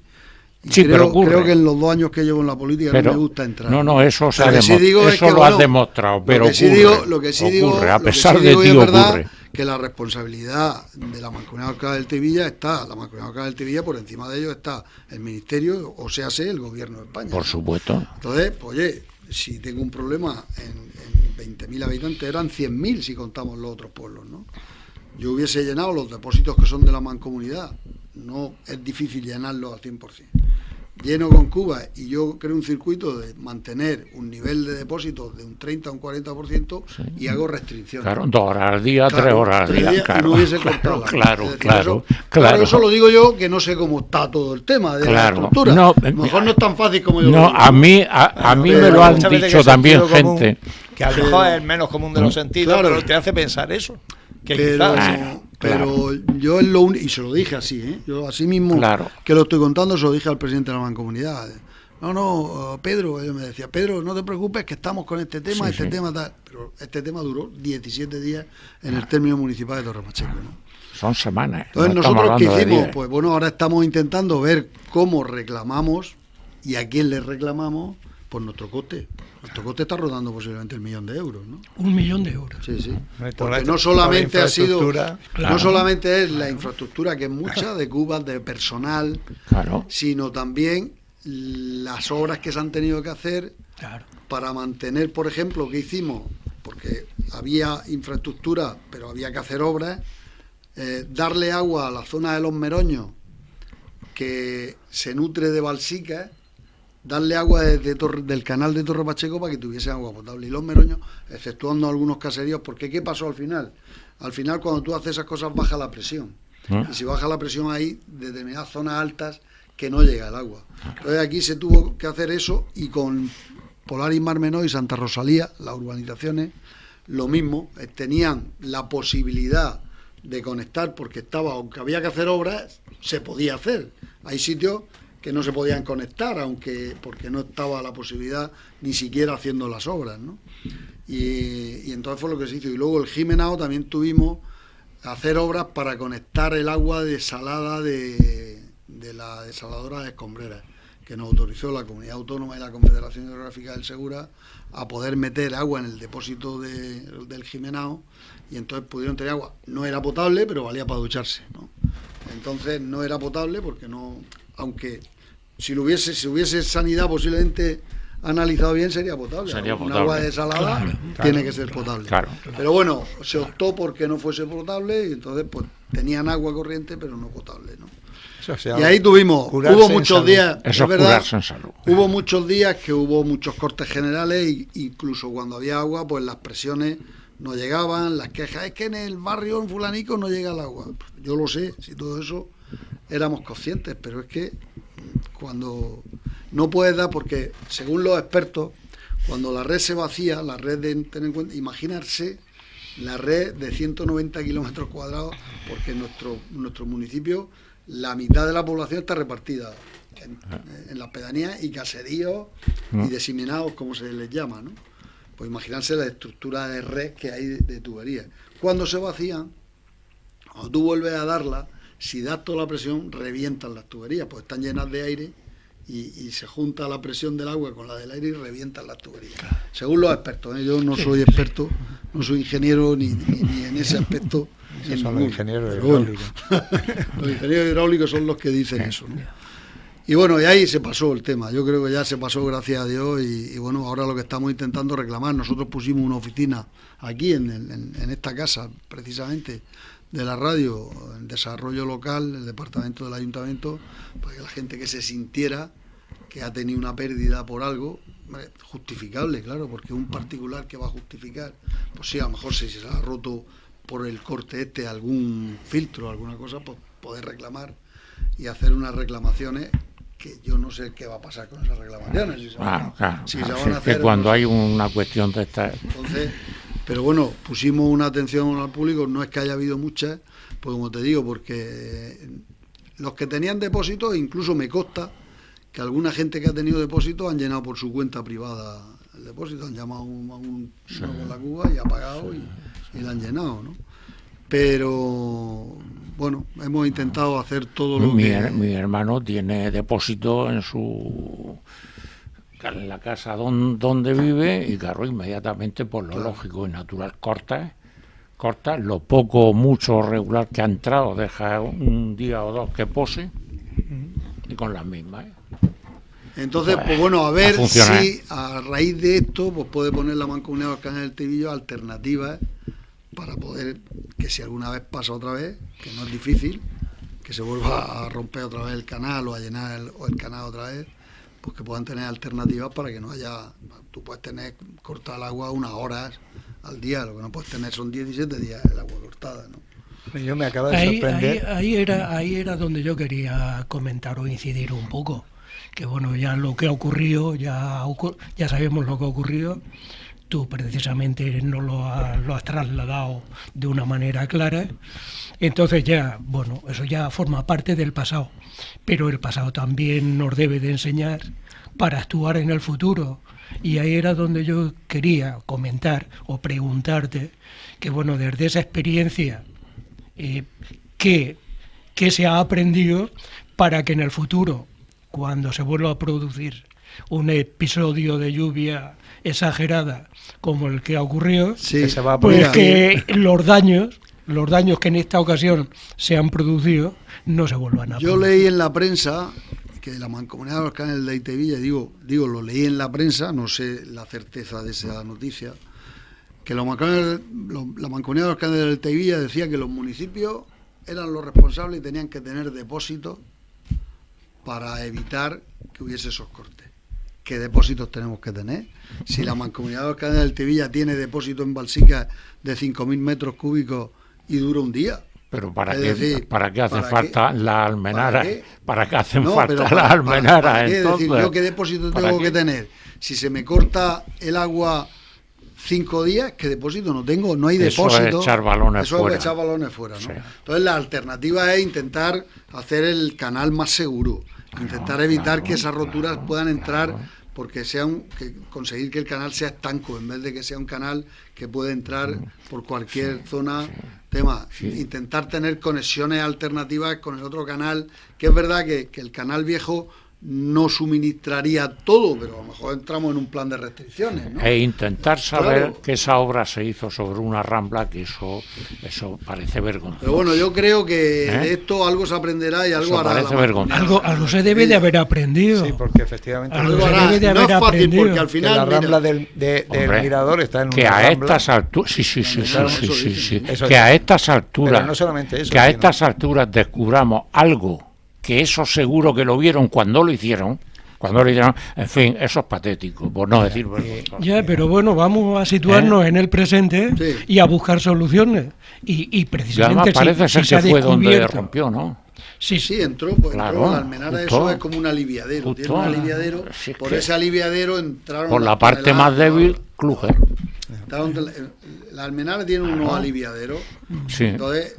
Speaker 3: sí,
Speaker 4: creo que en los 2 años que llevo en la política no me gusta entrar.
Speaker 3: No, eso se ha demostrado. Eso lo has demostrado, pero ocurre, a pesar de ti ocurre.
Speaker 4: Que la responsabilidad de la Mancomunidad de los Canales del Tevilla la Mancomunidad de los Canales del Tevilla, por encima de ello está el Ministerio, o sea, el Gobierno de España.
Speaker 3: Por supuesto.
Speaker 4: Entonces, oye, si tengo un problema en 20.000 habitantes, eran 100.000 si contamos los otros pueblos, ¿no? Yo hubiese llenado los depósitos que son de la mancomunidad, no es difícil llenarlos al 100%. Lleno con cubas y yo creo un circuito de mantener un nivel de depósitos de un 30 a un 40% y hago restricciones.
Speaker 3: Claro, 2 horas al día, 3 horas al día. Claro,
Speaker 4: no hubiese cortado
Speaker 3: claro.
Speaker 4: Eso lo digo yo, que no sé cómo está todo el tema de la estructura.
Speaker 3: No,
Speaker 4: a lo mejor no es tan fácil como yo
Speaker 3: lo digo. A mí me lo han dicho también gente.
Speaker 2: Que a lo mejor es el menos común de los sentidos, pero te hace pensar eso.
Speaker 4: Pero yo es lo único, y se lo dije así, yo así mismo que lo estoy contando, se lo dije al presidente de la Mancomunidad. no, Pedro, él me decía, Pedro, no te preocupes que estamos con este tema, tema tal. Pero este tema duró 17 días en el término municipal de Torre Pacheco, ¿no?
Speaker 3: Son semanas.
Speaker 4: Entonces nosotros ¿qué hicimos? Pues bueno, ahora estamos intentando ver cómo reclamamos y a quién le reclamamos por nuestro coste. Nuestro coste está rodando posiblemente el 1.000.000 de euros, ¿no?
Speaker 5: 1.000.000 de euros.
Speaker 4: Sí, sí. Porque no solamente ha sido, no solamente es la infraestructura, que es mucha, de cubas, de personal, sino también las obras que se han tenido que hacer para mantener, por ejemplo, ¿qué hicimos? Porque había infraestructura, pero había que hacer obras. Darle agua a la zona de los Meroños, que se nutre de balsicas, darle agua del canal de Torre Pacheco para que tuviese agua potable. Y los Meroños, exceptuando algunos caseríos, porque ¿qué pasó al final? Al final, cuando tú haces esas cosas, baja la presión. Y si baja la presión, hay determinadas zonas altas que no llega el agua. Entonces aquí se tuvo que hacer eso, y con Polaris Mar Menor y Santa Rosalía, las urbanizaciones, lo mismo, tenían la posibilidad de conectar, porque aunque había que hacer obras, se podía hacer. Hay sitios que no se podían conectar, porque no estaba la posibilidad ni siquiera haciendo las obras, ¿no? Y entonces fue lo que se hizo. Y luego el Jimenao también tuvimos hacer obras para conectar el agua desalada de la desaladora de Escombreras, que nos autorizó la Comunidad Autónoma y la Confederación Hidrográfica del Segura a poder meter agua en el depósito del Jimenao, y entonces pudieron tener agua. No era potable, pero valía para ducharse, ¿no? Entonces no era potable porque no, aunque si hubiese sanidad posiblemente analizado bien, sería potable. Un agua desalada tiene que ser potable. Pero bueno, se optó porque no fuese potable, y entonces pues tenían agua corriente pero no potable, ¿no? Y ahí hubo muchos días,
Speaker 3: eso es verdad, curarse en salud.
Speaker 4: Hubo muchos días que hubo muchos cortes generales, e incluso cuando había agua, pues las presiones no llegaban, las quejas, es que en el barrio en fulanico no llega el agua. Yo lo sé, si todo eso éramos conscientes, pero es que cuando no puedes dar, porque según los expertos, cuando la red se vacía, la red de tener en cuenta, imaginarse la red de 190 kilómetros cuadrados, porque en nuestro municipio la mitad de la población está repartida en las pedanías y caseríos y diseminados, como se les llama, ¿no? Pues imaginarse la estructura de red que hay de tuberías. Cuando se vacían, cuando tú vuelves a darla, si das toda la presión, revientan las tuberías, pues están llenas de aire y se junta la presión del agua con la del aire y revientan las tuberías. Según los expertos, ¿eh? Yo no soy experto, no soy ingeniero ni en ese aspecto.
Speaker 2: Esos son los ingenieros hidráulicos.
Speaker 4: Los ingenieros hidráulicos son los que dicen eso, ¿no? Y bueno, y ahí se pasó el tema. Yo creo que ya se pasó, gracias a Dios, y bueno, ahora lo que estamos intentando reclamar, nosotros pusimos una oficina aquí en esta casa, precisamente, de la radio, en desarrollo local, el departamento del ayuntamiento, para que la gente que se sintiera que ha tenido una pérdida por algo, justificable, claro, porque un particular que va a justificar, pues sí, a lo mejor si se ha roto por el corte algún filtro, alguna cosa, pues poder reclamar y hacer unas reclamaciones que yo no sé qué va a pasar con esas reclamaciones. Si se van a hacer,
Speaker 3: que cuando hay una cuestión de esta...
Speaker 4: Entonces, pero bueno, pusimos una atención al público, no es que haya habido muchas, pues como te digo, porque los que tenían depósitos, incluso me consta que alguna gente que ha tenido depósitos han llenado por su cuenta privada el depósito, han llamado a un con la cuba y ha pagado y la han llenado, ¿no? Pero bueno, hemos intentado hacer todo lo que...
Speaker 3: Mi hermano tiene depósito en la casa donde vive, y claro, inmediatamente, por lo lógico y natural, corta, lo poco, mucho regular que ha entrado, deja un día o dos que pose, y con las mismas,
Speaker 4: Entonces, pues bueno, a ver si a raíz de esto pues puede poner la Mancomunidad del Canal del Tibillo alternativas para poder, que si alguna vez pasa otra vez, que no es difícil, que se vuelva a romper otra vez el canal o a llenar el canal otra vez, pues que puedan tener alternativas para que no haya... Tú puedes tener cortar el agua unas horas al día, lo que no puedes tener son 17 días el agua cortada, ¿no?
Speaker 2: Yo me acabo de sorprender.
Speaker 5: Ahí era donde yo quería comentar o incidir un poco. Que bueno, ya lo que ha ocurrido, ya sabemos lo que ha ocurrido. Tú precisamente no lo has trasladado de una manera clara. Entonces ya, bueno, eso ya forma parte del pasado. Pero el pasado también nos debe de enseñar para actuar en el futuro. Y ahí era donde yo quería comentar o preguntarte que, bueno, desde esa experiencia, ¿qué se ha aprendido para que en el futuro, cuando se vuelva a producir un episodio de lluvia exagerada como el que ha ocurrido,
Speaker 4: Sí,
Speaker 2: que se va a
Speaker 5: pues
Speaker 2: poner
Speaker 5: que los daños que en esta ocasión se han producido no se vuelvan a
Speaker 4: yo
Speaker 5: producir?
Speaker 4: leí en la prensa que la Mancomunidad de los Canales de Aitevilla, digo, lo leí en la prensa, no sé la certeza de esa noticia, que la Mancomunidad de los Canales de Aitevilla decía que los municipios eran los responsables y tenían que tener depósitos para evitar que hubiese esos cortes. ¿Qué depósitos tenemos que tener? Si la Mancomunidad de los Canales de Aitevilla tiene depósito en Balsica de 5.000 metros cúbicos y dura un día.
Speaker 3: Pero ¿para
Speaker 4: Es
Speaker 3: qué,
Speaker 4: decir,
Speaker 3: ¿para qué hacen
Speaker 4: ¿para
Speaker 3: falta
Speaker 4: qué?
Speaker 3: las almenaras?
Speaker 4: ¿Para
Speaker 3: ¿Para qué hacen
Speaker 4: No,
Speaker 3: falta
Speaker 4: pero
Speaker 3: las almenaras?
Speaker 4: ¿para qué?
Speaker 3: Entonces,
Speaker 4: Es decir, ¿yo qué depósito
Speaker 3: ¿para
Speaker 4: tengo
Speaker 3: qué?
Speaker 4: que tener? Si se me corta el agua 5 días, ¿qué depósito no tengo? No hay
Speaker 3: Eso
Speaker 4: depósito.
Speaker 3: es echar balones
Speaker 4: Eso
Speaker 3: fuera.
Speaker 4: es echar balones fuera, ¿no?
Speaker 3: Sí.
Speaker 4: Entonces la alternativa es intentar hacer el canal más seguro, intentar evitar que esas roturas puedan entrar, porque conseguir que el canal sea estanco en vez de que sea un canal que puede entrar por cualquier zona. Intentar tener conexiones alternativas con el otro canal, que es verdad que el canal viejo no suministraría todo, pero a lo mejor entramos en un plan de restricciones, ¿no?
Speaker 3: E intentar saber
Speaker 4: Claro.
Speaker 3: que esa obra se hizo sobre una rambla, que eso parece vergonzoso.
Speaker 4: Pero bueno, yo creo que
Speaker 3: ¿Eh?
Speaker 4: de esto algo se aprenderá y algo
Speaker 3: Eso
Speaker 4: hará.
Speaker 3: parece
Speaker 4: la
Speaker 3: vergonzoso.
Speaker 4: Mancomunidad.
Speaker 5: Algo se debe de haber aprendido.
Speaker 2: Sí, porque efectivamente
Speaker 5: Algo
Speaker 4: Algo
Speaker 5: se
Speaker 4: hará.
Speaker 5: debe de
Speaker 4: No
Speaker 5: haber
Speaker 4: es fácil
Speaker 5: aprendido.
Speaker 4: porque al
Speaker 2: que
Speaker 4: final
Speaker 2: la
Speaker 4: mira,
Speaker 2: rambla del
Speaker 3: Hombre,
Speaker 2: Mirador está en
Speaker 3: que
Speaker 2: una
Speaker 3: a
Speaker 2: rambla.
Speaker 3: estas alturas, sí,
Speaker 4: Claro, eso
Speaker 3: sí,
Speaker 4: dicen,
Speaker 3: sí,
Speaker 2: eso
Speaker 3: que a
Speaker 2: dicen.
Speaker 3: estas alturas,
Speaker 2: Pero no solamente eso,
Speaker 3: que a
Speaker 2: sino-
Speaker 3: estas alturas descubramos algo que eso seguro que lo vieron cuando lo hicieron, en fin, eso es patético, por no decir vergonzoso.
Speaker 5: Ya, pero bueno, vamos a situarnos en el presente
Speaker 4: Sí.
Speaker 5: y a buscar soluciones. Y
Speaker 3: Y
Speaker 5: precisamente
Speaker 3: además parece ser
Speaker 5: se ha
Speaker 3: que fue donde
Speaker 5: descubierto-
Speaker 3: rompió, ¿no?
Speaker 5: Sí,
Speaker 4: sí, entró, pues
Speaker 3: Claro,
Speaker 4: entró la Almenara,
Speaker 3: justo.
Speaker 4: eso es como un aliviadero.
Speaker 3: Justo.
Speaker 4: Tiene un aliviadero,
Speaker 3: Si es
Speaker 4: por
Speaker 3: que-
Speaker 4: ese aliviadero entraron
Speaker 3: Por
Speaker 4: las
Speaker 3: la parte
Speaker 4: toneladas,
Speaker 3: más débil,
Speaker 4: claro.
Speaker 3: Cluje.
Speaker 4: La Almenara tiene unos aliviaderos,
Speaker 3: Sí.
Speaker 4: entonces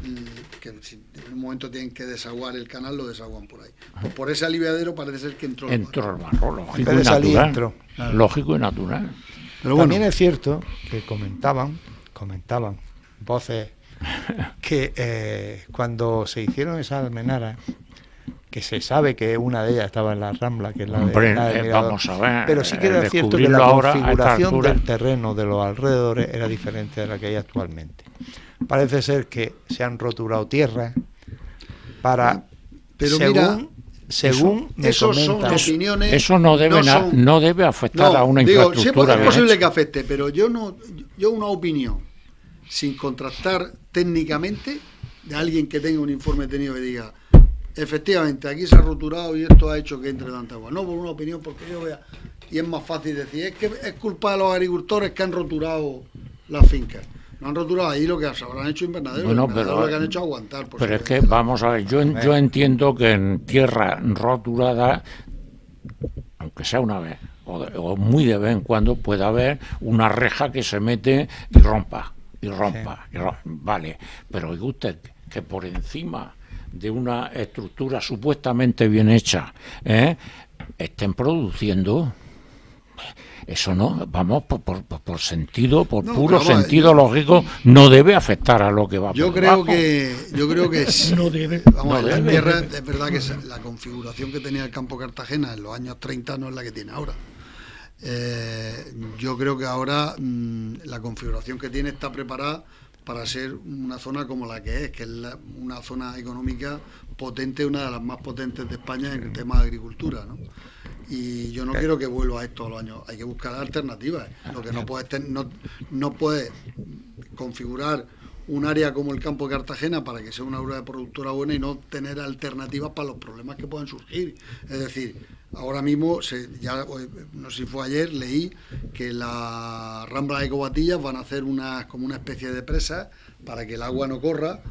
Speaker 4: que si en un momento tienen que desaguar el canal, lo desaguan por ahí. Pues por ese aliviadero parece ser que entró el mar.
Speaker 3: Entró el barro, lógico
Speaker 2: En vez
Speaker 3: y
Speaker 2: de salir,
Speaker 3: natural.
Speaker 2: entró.
Speaker 3: Lógico y natural.
Speaker 4: Pero bueno,
Speaker 2: También es cierto que comentaban voces que cuando se hicieron esas almenaras, que se sabe que una de ellas estaba en la Rambla, que es la
Speaker 3: Hombre,
Speaker 2: la del Mirador,
Speaker 3: vamos a ver,
Speaker 2: pero sí que era cierto que
Speaker 3: descubrirlo
Speaker 2: la
Speaker 3: ahora, a esta
Speaker 2: configuración
Speaker 3: altura.
Speaker 2: del terreno de los alrededores era diferente de la que hay actualmente. Parece ser que se han roturado tierras para,
Speaker 4: pero
Speaker 2: según me
Speaker 4: esos son
Speaker 2: comentan,
Speaker 4: opiniones.
Speaker 3: Eso no debe,
Speaker 4: son-
Speaker 3: no debe afectar a una
Speaker 4: digo, sí,
Speaker 3: infraestructura.
Speaker 4: es
Speaker 3: bien
Speaker 4: posible
Speaker 3: hecha.
Speaker 4: que afecte, pero yo una opinión sin contrastar técnicamente de alguien que tenga un informe técnico que diga efectivamente aquí se ha roturado y esto ha hecho que entre tanta agua. No por una opinión, porque yo vea, y es más fácil decir, es que es culpa de los agricultores que han roturado las fincas. No han roturado ahí, lo que se habrán hecho invernaderos.
Speaker 3: Bueno,
Speaker 4: Lo que han hecho es aguantar.
Speaker 3: Pero es que, vamos a ver, yo entiendo que en tierra roturada, aunque sea una vez, o muy de vez en cuando, puede haber una reja que se mete y rompa. Vale, pero oiga usted, que por encima de una estructura supuestamente bien hecha, estén produciendo... Eso no, vamos, por sentido, por
Speaker 4: No,
Speaker 3: puro
Speaker 4: pero vamos,
Speaker 3: sentido lógico, no debe afectar a lo que va
Speaker 4: Yo
Speaker 3: por
Speaker 4: creo
Speaker 3: debajo.
Speaker 4: que sí.
Speaker 5: No debe.
Speaker 4: Vamos,
Speaker 3: No
Speaker 4: la
Speaker 3: debe.
Speaker 4: tierra es verdad que la configuración que tenía el campo Cartagena en los años 30 no es la que tiene ahora. Yo creo que ahora la configuración que tiene está preparada para ser una zona como la que es una zona económica potente, una de las más potentes de España en el tema de agricultura, ¿no? Y yo no quiero que vuelva a esto a los años. Hay que buscar alternativas. Lo que no puedes configurar un área como el campo de Cartagena para que sea una área productora buena y no tener alternativas para los problemas que pueden surgir. Es decir, ahora mismo, no sé si fue ayer, leí que la Rambla de Covatillas van a hacer como una especie de presa para que el agua no corra.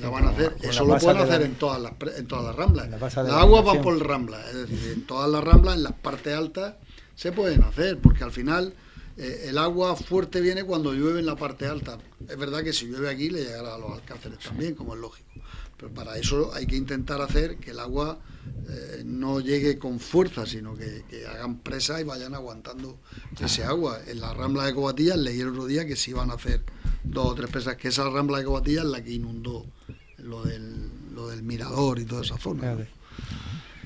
Speaker 4: La van a hacer.
Speaker 2: con
Speaker 4: Eso
Speaker 2: la
Speaker 4: lo pueden
Speaker 2: base de
Speaker 4: hacer
Speaker 2: la-
Speaker 4: en todas las ramblas.
Speaker 2: la base de
Speaker 4: Las
Speaker 2: la
Speaker 4: aguas van
Speaker 2: navegación.
Speaker 4: por el Rambla, es decir, en todas las ramblas, en las partes altas, se pueden hacer, porque al final el agua fuerte viene cuando llueve en la parte alta. Es verdad que si llueve aquí le llegará a los alcáceres también, como es lógico. Pero para eso hay que intentar hacer que el agua no llegue con fuerza, sino que hagan presa y vayan aguantando ese agua. En la Rambla de Covatillas leí el otro día que se iban a hacer 2 o 3 presas, que esa Rambla de Covatillas es la que inundó lo del Mirador y toda esa zona, ¿no?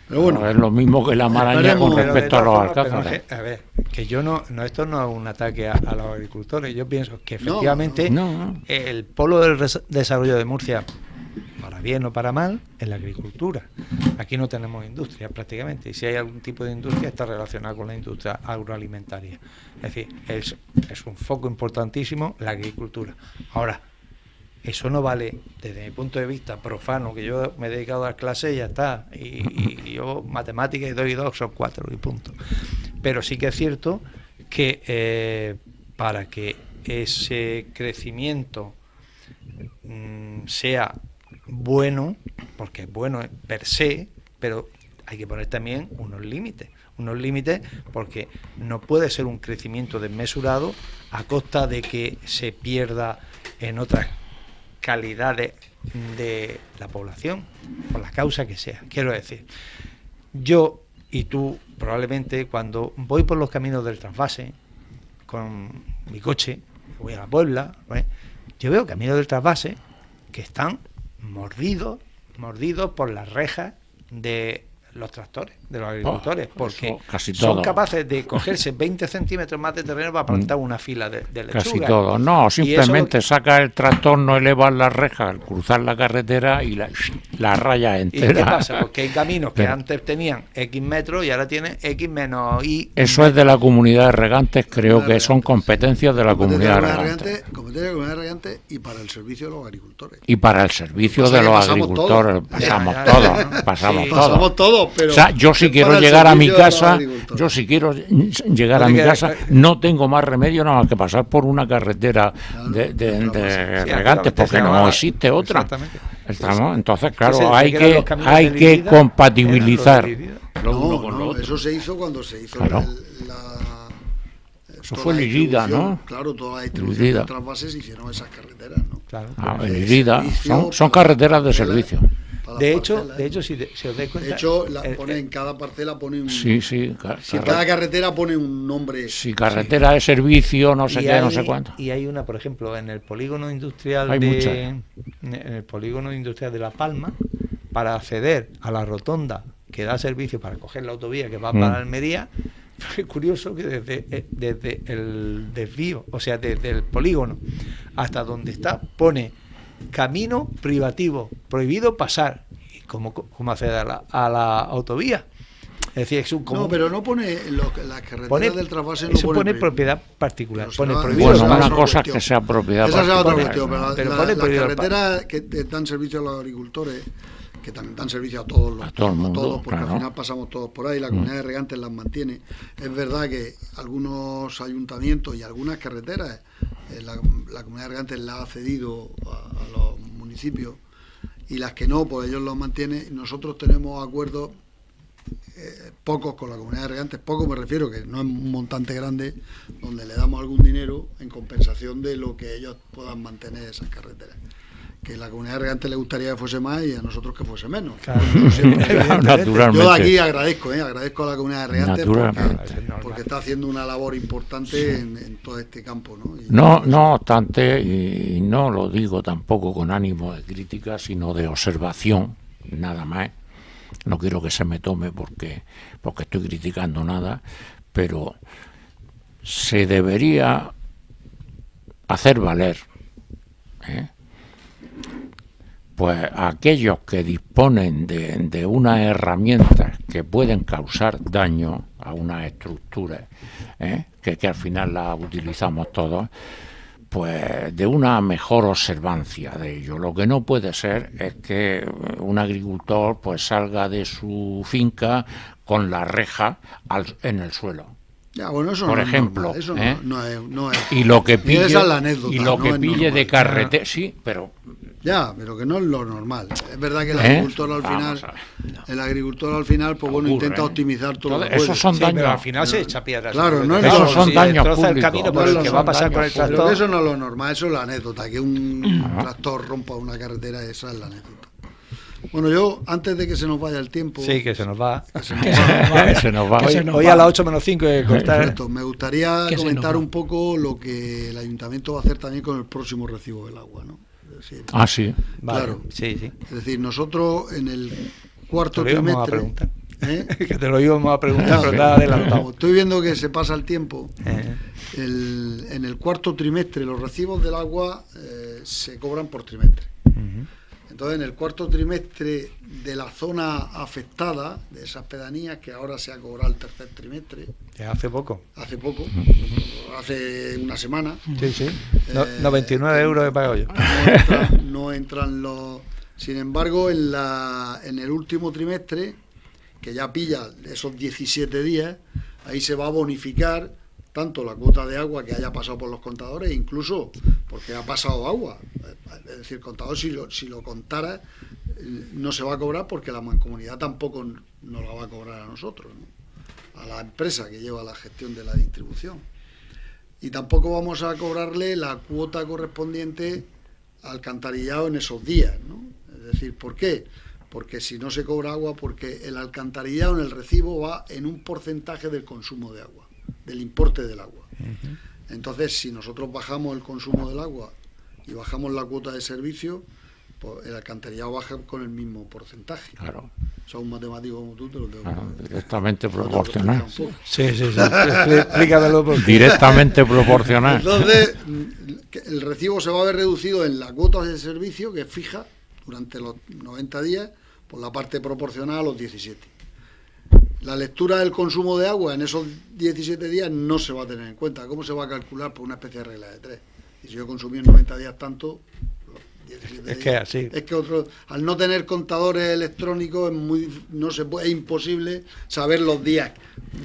Speaker 4: Pero bueno,
Speaker 3: es lo mismo que la Maraña con respecto a los alcázares.
Speaker 2: A ver, que yo no, esto no es un ataque a los agricultores. Yo pienso que efectivamente el polo del desarrollo de Murcia, para bien o para mal, es la agricultura. Aquí no tenemos industria prácticamente, y si hay algún tipo de industria está relacionada con la industria agroalimentaria. Es decir, es un foco importantísimo la agricultura. Ahora, eso no vale desde mi punto de vista profano, que yo me he dedicado a dar clases y ya está, y yo matemáticas y 2 y 2 son 4 y punto. Pero sí que es cierto que para que ese crecimiento sea bueno, porque es bueno per se, pero hay que poner también unos límites porque no puede ser un crecimiento desmesurado a costa de que se pierda en otras calidades de la población, por la causa que sea. Quiero decir, yo y tú probablemente cuando voy por los caminos del trasvase con mi coche, voy a la Puebla, yo veo caminos del trasvase que están mordidos por las rejas de los tractores, de los agricultores, porque son capaces de cogerse 20 centímetros más de terreno para plantar una fila de lechuga.
Speaker 3: Casi todo. No, simplemente saca el tractor, no elevas la reja al cruzar la carretera y la raya entera.
Speaker 2: ¿Y qué pasa? Porque hay caminos que antes tenían X metros y ahora tienen X menos Y.
Speaker 3: Eso es de la comunidad de regantes, creo que son competencias de la comunidad de regantes.
Speaker 4: Competencia de la comunidad de regantes y para el servicio de los agricultores.
Speaker 3: Y para el servicio de los agricultores. Pasamos todo.
Speaker 4: Pero
Speaker 3: o sea, yo si quiero llegar a mi casa, no tengo más remedio nada más que pasar por una carretera de regantes, porque no existe otra. Entonces, claro, hay que compatibilizar lo uno con lo otro.
Speaker 4: Eso se hizo cuando se hizo
Speaker 3: eso fue en Lírida, ¿no?
Speaker 4: Claro, toda la distribución de trasvases hicieron esas carreteras, ¿no?
Speaker 2: Claro.
Speaker 3: En Lírida son carreteras de servicio.
Speaker 2: De hecho, si os dais cuenta...
Speaker 4: De hecho, en cada parcela pone un...
Speaker 3: Sí.
Speaker 4: Cada carretera pone un nombre...
Speaker 3: Sí, carretera de servicio, no sé qué, no sé cuánto.
Speaker 2: Y hay una, por ejemplo, en el polígono industrial de La Palma, para acceder a la rotonda que da servicio para coger la autovía que va para Almería, es curioso que desde el desvío, o sea, desde el polígono hasta donde está, pone... camino privativo, prohibido pasar. ¿Y cómo acceder a la autovía? Es decir, es un común.
Speaker 4: No, pero no pone las carreteras del trasvase, no
Speaker 2: pone propiedad particular.
Speaker 4: Pone
Speaker 3: prohibido. Bueno, una cosa es que sea propiedad
Speaker 4: particular. Esa es otra cuestión,
Speaker 2: pero
Speaker 4: las carreteras que dan servicio a los agricultores, que también dan servicio a todos
Speaker 3: a todo el mundo,
Speaker 4: porque al final pasamos todos por ahí, la comunidad de regantes las mantiene. Es verdad que algunos ayuntamientos y algunas carreteras la comunidad de regantes la ha cedido a los municipios, y las que no, pues ellos los mantienen. Nosotros tenemos acuerdos pocos con la comunidad de regantes, poco me refiero que no es un montante grande, donde le damos algún dinero en compensación de lo que ellos puedan mantener esas carreteras. Que a la comunidad de regantes le gustaría que fuese más y a nosotros que fuese menos. Claro. Yo de aquí agradezco a la comunidad de regantes porque está haciendo una labor importante en todo este campo, ¿no?
Speaker 3: No obstante, y no lo digo tampoco con ánimo de crítica, sino de observación, nada más. No quiero que se me tome porque estoy criticando nada, pero se debería hacer valer, pues aquellos que disponen de unas herramientas que pueden causar daño a unas estructuras, que al final las utilizamos todos, pues de una mejor observancia de ello. Lo que no puede ser es que un agricultor pues salga de su finca con la reja en el suelo.
Speaker 4: Ya, bueno, eso
Speaker 3: por
Speaker 4: no
Speaker 3: ejemplo,
Speaker 4: es normal, eso no es.
Speaker 3: Y lo que pille,
Speaker 4: esa es la anécdota,
Speaker 3: y lo que pille de carretera, sí, pero
Speaker 4: que no es lo normal. Es verdad que el agricultor al final, pues bueno, intenta optimizar todo.
Speaker 3: Esos son daños.
Speaker 2: Pero al final se echa piedras.
Speaker 4: Claro, no es
Speaker 3: esos son daños públicos.
Speaker 2: El camino por el que va a pasar con el tractor.
Speaker 4: Pero eso no es lo normal, eso es la anécdota, que un tractor rompa una carretera, esa es la anécdota. Bueno, yo, antes de que se nos vaya el tiempo...
Speaker 2: Sí, que se nos va.
Speaker 3: Se nos va.
Speaker 2: Hoy a las 8 menos 5 hay que cortar.
Speaker 4: Perfecto. Me gustaría
Speaker 5: Que se
Speaker 4: comentar
Speaker 5: nos va.
Speaker 4: un poco lo que el ayuntamiento va a hacer también con el próximo recibo del agua, ¿no? Es decir,
Speaker 3: Sí.
Speaker 2: Vale,
Speaker 4: claro.
Speaker 2: sí.
Speaker 4: Es decir, nosotros en el cuarto
Speaker 2: Te lo íbamos a
Speaker 4: trimestre...
Speaker 2: preguntar.
Speaker 4: ¿eh?
Speaker 2: Que te lo íbamos a preguntar,
Speaker 4: Claro,
Speaker 2: pero te has
Speaker 4: como
Speaker 2: adelantado.
Speaker 4: estoy viendo que se pasa el tiempo,
Speaker 2: Eh,
Speaker 4: en el cuarto trimestre los recibos del agua se cobran por trimestre.
Speaker 2: ujú.
Speaker 4: Entonces, en el cuarto trimestre de la zona afectada, de esas pedanías, que ahora se ha cobrado el tercer trimestre,
Speaker 2: Ya hace poco.
Speaker 4: hace poco, hace una semana,
Speaker 2: Sí. 99 euros he pagado yo.
Speaker 4: no entran los... Sin embargo, en el último trimestre, que ya pilla esos 17 días, ahí se va a bonificar tanto la cuota de agua que haya pasado por los contadores, incluso porque ha pasado agua. Es decir, el contador, si lo contara, no se va a cobrar porque la mancomunidad tampoco nos la va a cobrar a nosotros, ¿no? A la empresa que lleva la gestión de la distribución. Y tampoco vamos a cobrarle la cuota correspondiente al alcantarillado en esos días, ¿no? Es decir, ¿por qué? Porque si no se cobra agua, porque el alcantarillado en el recibo va en un porcentaje del consumo de agua, del importe del agua. Entonces, si nosotros bajamos el consumo del agua y bajamos la cuota de servicio, pues el alcantarillado baja con el mismo porcentaje.
Speaker 3: Claro.
Speaker 4: O sea, un matemático como tú te lo tengo que
Speaker 3: Directamente
Speaker 4: te lo tengo que
Speaker 3: proporcional.
Speaker 4: explicar un poco.
Speaker 2: Sí. Explícamelo porque...
Speaker 3: Directamente proporcional.
Speaker 4: Entonces, el recibo se va a ver reducido en la cuota de servicio, que es fija, durante los 90 días, por la parte proporcional a los 17. La lectura del consumo de agua en esos 17 días no se va a tener en cuenta. ¿Cómo se va a calcular? Por una especie de regla de 3. Y si yo consumí en 90 días tanto, los 17
Speaker 2: Es que
Speaker 4: días,
Speaker 2: así.
Speaker 4: es que al no tener contadores electrónicos es imposible saber los días.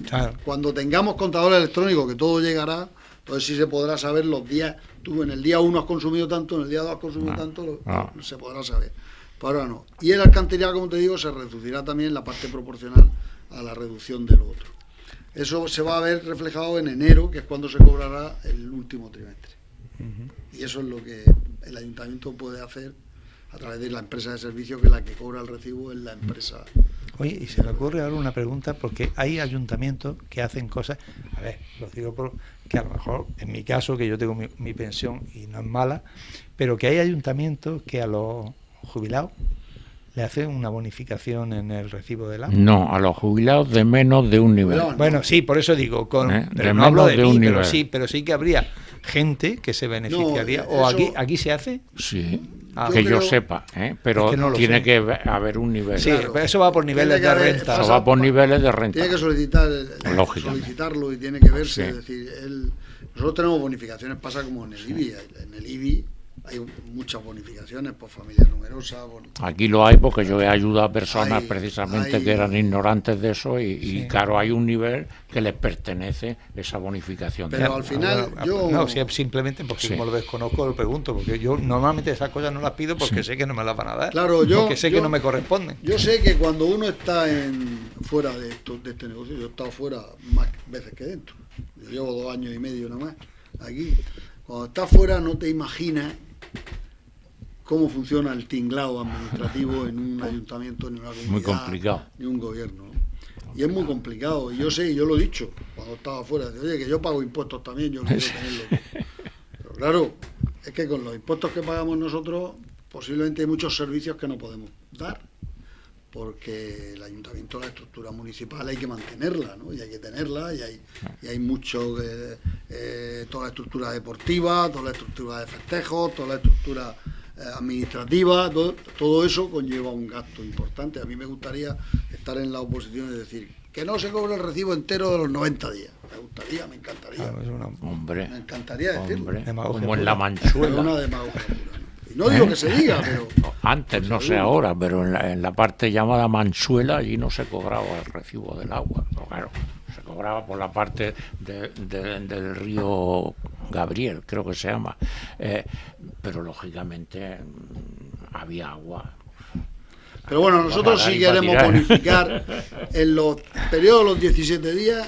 Speaker 2: Claro.
Speaker 4: Cuando tengamos contadores electrónicos, que todo llegará, entonces sí se podrá saber los días. Tú en el día 1 has consumido tanto, en el día 2 has consumido tanto, se podrá saber. Pero ahora no. Y el alcantarillado, como te digo, se reducirá también la parte proporcional a la reducción de lo otro. Eso se va a ver reflejado en enero, que es cuando se cobrará el último trimestre. Y eso es lo que el ayuntamiento puede hacer a través de la empresa de servicio, que la que cobra el recibo es la empresa.
Speaker 2: Oye, y se me ocurre ahora una pregunta, porque hay ayuntamientos que hacen cosas, a ver, lo digo que a lo mejor, en mi caso, que yo tengo mi pensión y no es mala, pero que hay ayuntamientos que a los jubilados le hacen una bonificación en el recibo del agua.
Speaker 3: No, a los jubilados de menos de un nivel.
Speaker 2: Bueno, sí, por eso digo,
Speaker 3: De
Speaker 2: pero no hablo
Speaker 3: menos
Speaker 2: de
Speaker 3: de un
Speaker 2: mí,
Speaker 3: nivel.
Speaker 2: pero sí que habría gente que se beneficiaría.
Speaker 4: No,
Speaker 2: ¿O
Speaker 4: eso-
Speaker 2: aquí se hace?
Speaker 3: Sí,
Speaker 2: Ah,
Speaker 3: que yo
Speaker 4: creo-
Speaker 3: sepa, pero
Speaker 2: Es que no lo
Speaker 3: tiene
Speaker 2: sé.
Speaker 3: que haber un nivel.
Speaker 2: Sí,
Speaker 4: Claro.
Speaker 2: pero eso va por niveles
Speaker 4: Tiene que
Speaker 2: de
Speaker 4: haber-
Speaker 2: renta.
Speaker 3: Eso va por niveles de renta.
Speaker 4: Tiene que solicitar
Speaker 3: Lógicamente.
Speaker 4: solicitarlo y tiene que verse.
Speaker 3: Sí.
Speaker 4: Es decir, nosotros tenemos bonificaciones, pasa como en el IBI. En el IBI hay muchas bonificaciones por familias numerosas.
Speaker 3: Aquí lo hay porque yo he ayudado a personas
Speaker 4: Hay-
Speaker 3: precisamente
Speaker 4: hay-
Speaker 3: que eran ignorantes de eso y
Speaker 2: Sí.
Speaker 3: claro, hay un nivel que les pertenece esa bonificación.
Speaker 4: Pero al final yo...
Speaker 2: No, si es simplemente porque
Speaker 3: Sí.
Speaker 2: como lo desconozco lo pregunto, porque yo normalmente esas cosas no las pido porque sé que no me las van a dar.
Speaker 4: Claro, yo-
Speaker 2: porque sé que
Speaker 4: yo-
Speaker 2: no me corresponden.
Speaker 4: Yo sé que cuando uno está fuera de este negocio, yo he estado fuera más veces que dentro. Yo llevo 2 años y medio nada más aquí. Cuando estás fuera no te imaginas cómo funciona el tinglado administrativo en un ayuntamiento, en una comunidad,
Speaker 3: Muy complicado.
Speaker 4: ni un gobierno, ¿no? Y es muy complicado. Y yo sé, yo lo he dicho cuando estaba fuera, oye, que yo pago impuestos también, yo quiero tenerlo. Pero claro, es que con los impuestos que pagamos nosotros, posiblemente hay muchos servicios que no podemos dar, porque el ayuntamiento, la estructura municipal hay que mantenerla, ¿no? Y hay que tenerla, y hay mucho, toda la estructura deportiva, toda la estructura de festejos, toda la estructura administrativa, todo eso conlleva un gasto importante. A mí me gustaría estar en la oposición y decir que no se cobre el recibo entero de los 90 días. Me gustaría, me encantaría.
Speaker 2: Claro, es una-
Speaker 3: Hombre,
Speaker 4: Me encantaría decirlo.
Speaker 3: hombre,
Speaker 2: Demagogia
Speaker 3: como en
Speaker 2: pura.
Speaker 3: la
Speaker 4: Es
Speaker 3: Manchuela.
Speaker 4: una demagogia pura, ¿no? Y no digo que se diga, pero
Speaker 3: Antes, no sé ahora, pero en la parte llamada Manchuela allí no se cobraba el recibo del agua. Pero claro, se cobraba por la parte del río Gabriel, creo que se llama. Pero lógicamente había agua.
Speaker 4: Pero bueno, nosotros
Speaker 3: Para
Speaker 4: sí
Speaker 3: dar y
Speaker 4: queremos
Speaker 3: para tirar.
Speaker 4: bonificar en los periodos de los 17 días,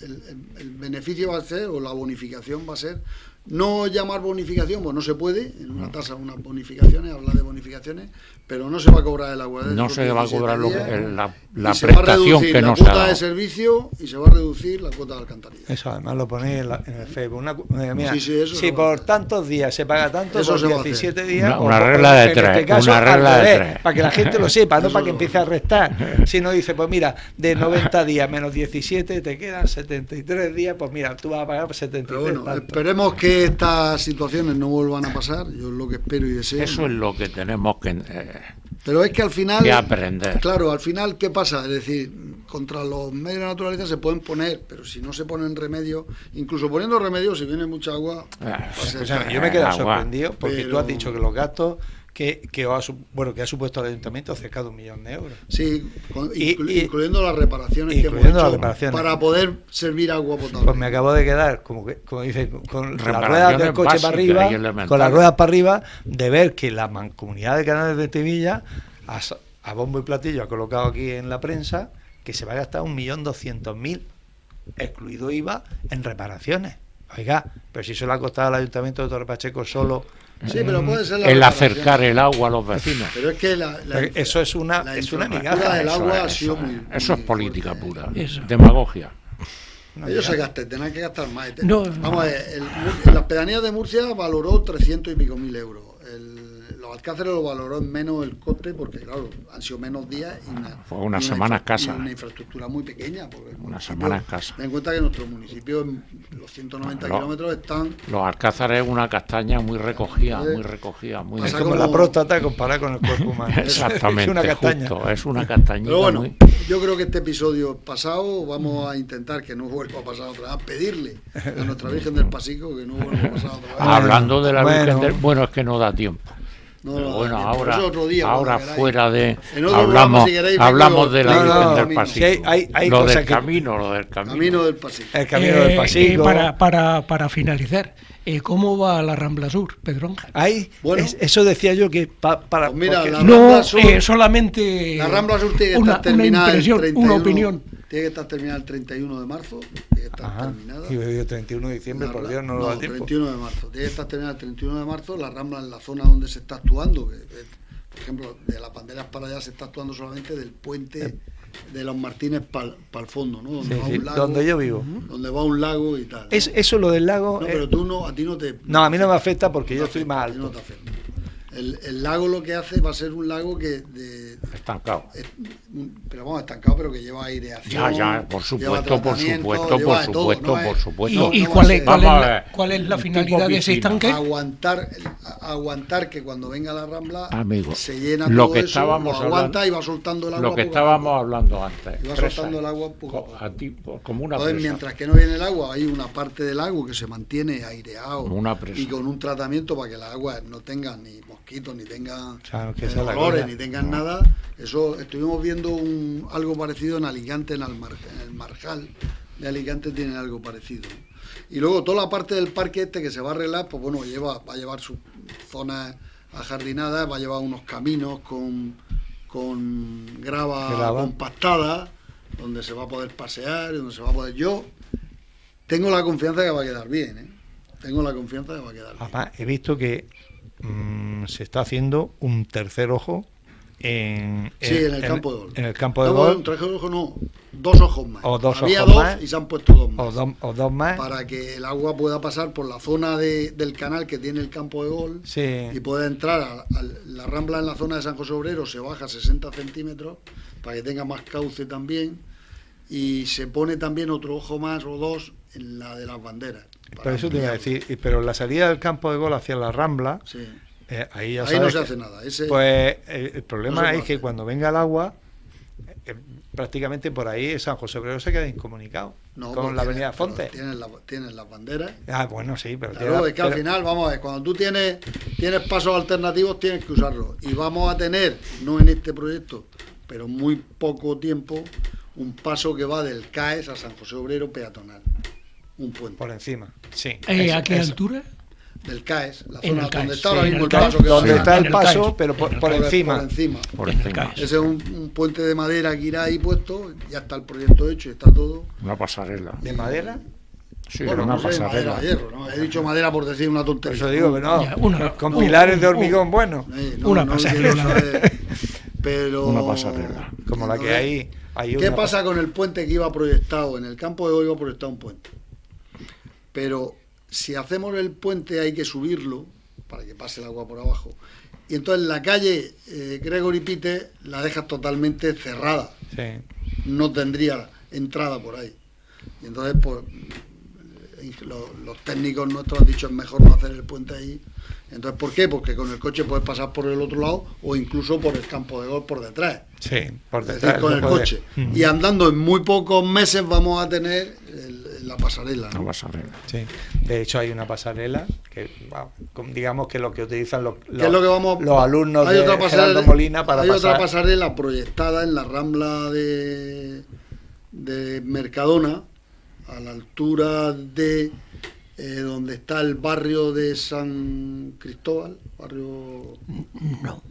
Speaker 4: el beneficio va a ser, o la bonificación va a ser, No llamar bonificación, pues no se puede, en una tasa, unas bonificaciones, habla de bonificaciones, pero no se va a cobrar el agua.
Speaker 3: No se va a cobrar la
Speaker 4: se va a
Speaker 3: prestación
Speaker 4: reducir
Speaker 3: que
Speaker 4: la
Speaker 3: no se ha
Speaker 4: cuota de
Speaker 3: dado.
Speaker 4: servicio y se va a reducir la cuota de alcantarilla.
Speaker 2: Eso además lo ponéis en el Facebook. Mira,
Speaker 4: Sí, eso
Speaker 2: si
Speaker 4: se va a
Speaker 2: por
Speaker 4: hacer.
Speaker 2: tantos días se paga tanto,
Speaker 4: Eso
Speaker 2: por
Speaker 4: se va a
Speaker 2: 17
Speaker 4: hacer.
Speaker 2: días...
Speaker 3: Una
Speaker 2: o
Speaker 3: regla de
Speaker 2: en
Speaker 3: tres,
Speaker 2: este caso,
Speaker 3: una regla
Speaker 2: al
Speaker 3: de
Speaker 2: revés,
Speaker 3: tres.
Speaker 2: para que la gente lo sepa, no
Speaker 4: Eso
Speaker 2: para que
Speaker 4: lo-
Speaker 2: empiece a restar. Si no dice, pues mira, de 90 días menos 17 te quedan 73 días, pues mira, tú vas a pagar 73
Speaker 4: Pero bueno,
Speaker 2: tanto.
Speaker 4: esperemos que estas situaciones no vuelvan a pasar, yo es lo que espero y deseo.
Speaker 3: Eso es lo que tenemos que
Speaker 4: Pero es que al final...
Speaker 3: aprender.
Speaker 4: Claro, al final, ¿qué pasa? Es decir, contra los medios de naturaleza se pueden poner, pero si no se ponen remedios, incluso poniendo remedios, si viene mucha agua... va a ser-
Speaker 2: O sea, yo me he quedado
Speaker 3: agua.
Speaker 2: sorprendido porque
Speaker 4: Pero-
Speaker 2: tú has dicho que los gastos que ha supuesto el ayuntamiento cerca de 1 millón de euros.
Speaker 4: Sí,
Speaker 2: Y-
Speaker 4: incluyendo las reparaciones que hemos
Speaker 2: incluyendo las
Speaker 4: hecho
Speaker 2: reparaciones.
Speaker 4: para poder servir agua potable.
Speaker 2: Pues me acabo de quedar, como dice, con las
Speaker 3: Reparaciones
Speaker 2: ruedas del coche
Speaker 3: básicas
Speaker 2: para arriba,
Speaker 3: y elementales.
Speaker 2: con las ruedas para arriba, de ver que la mancomunidad de Canales de Tevilla, a bombo y platillo, ha colocado aquí en la prensa que se va a gastar 1.200.000, excluido IVA, en reparaciones. Oiga, pero si eso le ha costado al Ayuntamiento de Torre Pacheco solo...
Speaker 4: Sí, pero puede ser la
Speaker 3: El
Speaker 4: reparación.
Speaker 3: acercar el agua a los vecinos.
Speaker 4: Pero es que
Speaker 2: Eso es una
Speaker 4: la
Speaker 2: migaja.
Speaker 4: infraestructura del agua
Speaker 3: Eso
Speaker 4: ha
Speaker 3: es,
Speaker 4: sido
Speaker 3: eso es.
Speaker 4: muy...
Speaker 3: Eso es
Speaker 4: muy
Speaker 3: política
Speaker 4: fuerte.
Speaker 3: pura.
Speaker 5: Eso.
Speaker 3: Demagogia.
Speaker 4: Ellos se gasten, tendrán que gastar más.
Speaker 5: No.
Speaker 4: Vamos a ver, las pedanías de Murcia valoró 300 y pico mil euros. Los Alcáceres lo valoró en menos el coste porque, claro, han sido menos días y
Speaker 3: Fue una semana escasa.
Speaker 4: y una infraestructura muy pequeña. Porque el
Speaker 3: Una
Speaker 4: municipio-
Speaker 3: semana escasa.
Speaker 4: Ten en cuenta que nuestro municipio, en los 190
Speaker 3: Lo-
Speaker 4: kilómetros, están...
Speaker 3: Los Alcázares es una castaña muy recogida, muy recogida, muy
Speaker 2: Es
Speaker 4: Pasa
Speaker 2: como
Speaker 4: como-
Speaker 2: la próstata comparada con el cuerpo humano.
Speaker 3: Exactamente,
Speaker 2: Es una castaña.
Speaker 3: justo, es una castañita
Speaker 4: Pero bueno,
Speaker 3: muy...
Speaker 4: yo creo que este episodio pasado vamos a intentar que no vuelva a pasar otra vez, pedirle a nuestra Virgen del Pasico que no vuelva a pasar otra vez.
Speaker 3: Hablando de la
Speaker 2: Bueno.
Speaker 3: Virgen del... Bueno, es que no da tiempo.
Speaker 4: No,
Speaker 3: Pero
Speaker 4: no,
Speaker 3: bueno,
Speaker 4: bien,
Speaker 3: ahora,
Speaker 4: eso otro día,
Speaker 3: ahora
Speaker 4: cuando queráis.
Speaker 3: fuera de...
Speaker 4: En otro programa, si queréis, vengo
Speaker 3: hablamos de la
Speaker 4: yo,
Speaker 3: Virgen
Speaker 4: no,
Speaker 3: del
Speaker 4: camino.
Speaker 3: Pasico.
Speaker 2: Sí, hay
Speaker 3: lo
Speaker 2: cosas
Speaker 3: del
Speaker 2: que-
Speaker 3: camino, lo del camino.
Speaker 4: Camino del Pasico.
Speaker 2: El camino del Pasico.
Speaker 5: Para finalizar, ¿cómo va la Rambla Sur, Pedro Ángel?
Speaker 2: Ahí,
Speaker 4: Bueno.
Speaker 2: eso decía yo que para...
Speaker 4: Pues mira,
Speaker 2: porque-
Speaker 4: la
Speaker 5: No,
Speaker 4: Rambla Sur-
Speaker 5: solamente
Speaker 4: La Rambla Sur tiene que
Speaker 5: una
Speaker 4: estar terminada el
Speaker 5: impresión,
Speaker 4: 31,
Speaker 5: una opinión.
Speaker 4: Tiene que estar terminada el 31 de marzo, tiene que estar
Speaker 2: Ajá.
Speaker 4: terminada.
Speaker 2: Y yo digo 31 de diciembre, por Dios, no, lo da tiempo.
Speaker 4: 31 de marzo. Tiene que estar terminada el 31 de marzo. La Rambla en la zona donde se está actuando, por ejemplo, de las banderas para allá se está actuando solamente del puente de los Martínez para el fondo, ¿no? Donde
Speaker 2: Sí,
Speaker 4: va
Speaker 2: sí,
Speaker 4: un lago,
Speaker 2: donde yo vivo.
Speaker 4: donde va un lago y tal. ¿no?
Speaker 2: Eso lo del lago...
Speaker 4: No, pero tú no, a ti no te...
Speaker 2: no, a mí no me afecta porque yo
Speaker 4: no
Speaker 2: estoy
Speaker 4: afecta,
Speaker 2: más
Speaker 4: a ti no
Speaker 2: alto.
Speaker 4: te afecta. El lago lo que hace va a ser un lago que
Speaker 3: Estancado.
Speaker 4: pero vamos, estancado, pero que lleva aireación.
Speaker 3: Ya, por
Speaker 4: lleva
Speaker 3: supuesto, por
Speaker 4: tratamiento,
Speaker 3: supuesto,
Speaker 4: lleva
Speaker 3: por
Speaker 4: de todo,
Speaker 3: supuesto,
Speaker 4: ¿no?
Speaker 3: por supuesto.
Speaker 4: No,
Speaker 5: ¿Y
Speaker 4: no va
Speaker 5: cuál
Speaker 4: a
Speaker 5: es,
Speaker 4: ser-
Speaker 3: Vamos a ver.
Speaker 5: cuál es la
Speaker 3: Un
Speaker 5: finalidad
Speaker 3: tipo
Speaker 5: de ese
Speaker 3: piscina.
Speaker 5: estanque?
Speaker 4: aguantar que cuando venga la Rambla
Speaker 3: Amigo,
Speaker 4: se llena
Speaker 3: lo
Speaker 4: todo
Speaker 3: que
Speaker 4: eso,
Speaker 3: estábamos
Speaker 4: lo aguanta
Speaker 3: hablando-
Speaker 4: y va soltando el agua.
Speaker 3: Lo que
Speaker 4: poco a
Speaker 3: estábamos
Speaker 4: poco.
Speaker 3: hablando antes.
Speaker 4: Y va
Speaker 3: presa.
Speaker 4: soltando el agua poco a poco.
Speaker 3: A ti, como una
Speaker 4: Entonces,
Speaker 3: presa.
Speaker 4: mientras que no viene el agua, hay una parte del lago que se mantiene aireado
Speaker 3: Como una presa.
Speaker 4: y con un tratamiento para que el agua no tenga ni mosquitos, ni tenga
Speaker 2: Claro, que esa es la
Speaker 4: olores,
Speaker 2: cosa.
Speaker 4: ni tengan nada. Eso estuvimos viendo algo parecido en Alicante, en el Marjal de Alicante tienen algo parecido. Y luego toda la parte del parque este que se va a arreglar, pues bueno, va a llevar sus zonas ajardinadas, va a llevar unos caminos con grava
Speaker 2: Grava.
Speaker 4: compactada, donde se va a poder pasear, donde se va a poder... Yo tengo la confianza de que va a quedar bien, ¿eh? Tengo la confianza de que va a quedar bien.
Speaker 2: Además, he visto que se está haciendo un tercer ojo en
Speaker 4: el campo de gol.
Speaker 2: En el campo de
Speaker 4: No,
Speaker 2: gol,
Speaker 4: un traje de ojo no, 2 ojos más.
Speaker 2: O dos
Speaker 4: Había
Speaker 2: ojos
Speaker 4: 2
Speaker 2: más.
Speaker 4: y se han puesto 2 más.
Speaker 2: o dos más.
Speaker 4: Para que el agua pueda pasar por la zona del canal que tiene el campo de gol
Speaker 2: Sí.
Speaker 4: y pueda entrar a la Rambla en la zona de San José Obrero, se baja 60 centímetros para que tenga más cauce también, y se pone también otro ojo más o 2 en la de las banderas.
Speaker 2: Pero eso te iba a decir, pero la salida del campo de gol hacia la Rambla,
Speaker 4: Sí.
Speaker 2: ahí ya
Speaker 4: Ahí
Speaker 2: sabes
Speaker 4: no se
Speaker 2: que-
Speaker 4: hace nada. Ese,
Speaker 2: Pues el
Speaker 4: No
Speaker 2: problema
Speaker 4: se
Speaker 2: es
Speaker 4: puede
Speaker 2: que
Speaker 4: hacer.
Speaker 2: cuando venga el agua, prácticamente por ahí San José Obrero se queda incomunicado
Speaker 4: no,
Speaker 2: con
Speaker 4: porque
Speaker 2: la avenida
Speaker 4: pero
Speaker 2: Fonte.
Speaker 4: tienen las banderas.
Speaker 2: Ah, bueno, sí, pero,
Speaker 4: Claro, es que al final, vamos a ver, cuando tú tienes pasos alternativos, tienes que usarlos. Y vamos a tener, no en este proyecto, pero en muy poco tiempo, un paso que va del CAES a San José Obrero peatonal. Un puente.
Speaker 2: por encima, sí.
Speaker 5: ¿A qué altura?
Speaker 4: Del CAES, la
Speaker 5: En
Speaker 4: zona
Speaker 5: el CAES,
Speaker 4: donde está
Speaker 5: sí,
Speaker 4: ahora
Speaker 5: en
Speaker 4: mismo
Speaker 5: el
Speaker 4: el paso
Speaker 5: CAES.
Speaker 4: que va
Speaker 2: Donde
Speaker 4: a
Speaker 2: está
Speaker 5: en
Speaker 2: el
Speaker 5: el
Speaker 2: paso,
Speaker 5: CAES.
Speaker 2: pero por
Speaker 4: Por
Speaker 2: encima.
Speaker 4: encima.
Speaker 3: Por
Speaker 5: En el
Speaker 3: encima.
Speaker 5: CAES.
Speaker 4: Ese es un puente de madera que irá ahí puesto, ya está el proyecto hecho y está todo.
Speaker 3: Una pasarela.
Speaker 2: ¿De madera?
Speaker 3: Sí,
Speaker 4: bueno,
Speaker 3: una
Speaker 4: no sé,
Speaker 3: pasarela.
Speaker 4: madera, hierro, ¿no? He dicho madera por decir una
Speaker 2: Por
Speaker 4: tontería.
Speaker 2: eso digo que no,
Speaker 5: Ya,
Speaker 2: con pilares de hormigón bueno,
Speaker 5: Una
Speaker 4: quiero
Speaker 5: pasarela.
Speaker 4: saber, pero
Speaker 3: Una pasarela.
Speaker 2: como la que hay
Speaker 4: ¿qué
Speaker 2: una
Speaker 4: pasa con el puente que iba proyectado? En el campo de hoy iba proyectado un puente. Pero si hacemos el puente hay que subirlo para que pase el agua por abajo. Y entonces la calle Gregory Pite la dejas totalmente cerrada.
Speaker 2: Sí.
Speaker 4: No tendría entrada por ahí. Y entonces, pues, los técnicos nuestros han dicho es mejor no hacer el puente ahí. Entonces, ¿por qué? Porque con el coche puedes pasar por el otro lado o incluso por el campo de golf por detrás.
Speaker 2: Sí, por
Speaker 4: Es
Speaker 2: detrás.
Speaker 4: decir, con el
Speaker 2: no puede.
Speaker 4: coche. Y andando en muy pocos meses vamos a tener la pasarela, ¿no?
Speaker 3: Una pasarela.
Speaker 2: Sí. De hecho, hay una pasarela que, digamos que lo que utilizan los
Speaker 4: ¿Qué es lo que vamos?
Speaker 2: los alumnos
Speaker 4: Hay
Speaker 2: de
Speaker 4: otra pasarela,
Speaker 2: Gerardo Molina para
Speaker 4: hay
Speaker 2: pasar.
Speaker 4: otra pasarela proyectada en la Rambla de Mercadona, a la altura de donde está el barrio de San Cristóbal, barrio
Speaker 5: No.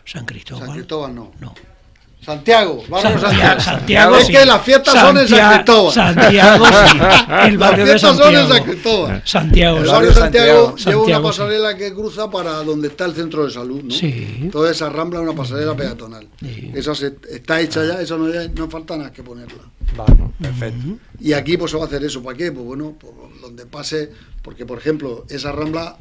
Speaker 5: San Cristóbal.
Speaker 4: San Cristóbal no.
Speaker 5: No.
Speaker 4: Santiago, barrio
Speaker 5: Santiago,
Speaker 4: Santiago. Es
Speaker 5: sí.
Speaker 4: que las fiestas son en San Cristóbal.
Speaker 5: Santiago, sí. El
Speaker 4: Las
Speaker 5: barrio de
Speaker 4: fiestas son en San
Speaker 5: Santiago.
Speaker 4: Cristóbal.
Speaker 5: Santiago,
Speaker 4: El
Speaker 5: sí.
Speaker 4: barrio Santiago lleva una
Speaker 5: Santiago, sí.
Speaker 4: pasarela que cruza para donde está el centro de salud, ¿no?
Speaker 5: Sí.
Speaker 4: Toda esa rambla es una pasarela peatonal.
Speaker 5: Sí.
Speaker 4: Esa está hecha ya, eso no falta nada que ponerla.
Speaker 2: Vale, perfecto.
Speaker 4: Y aquí pues se va a hacer eso, ¿para qué? Pues bueno, por donde pase, porque por ejemplo, esa rambla,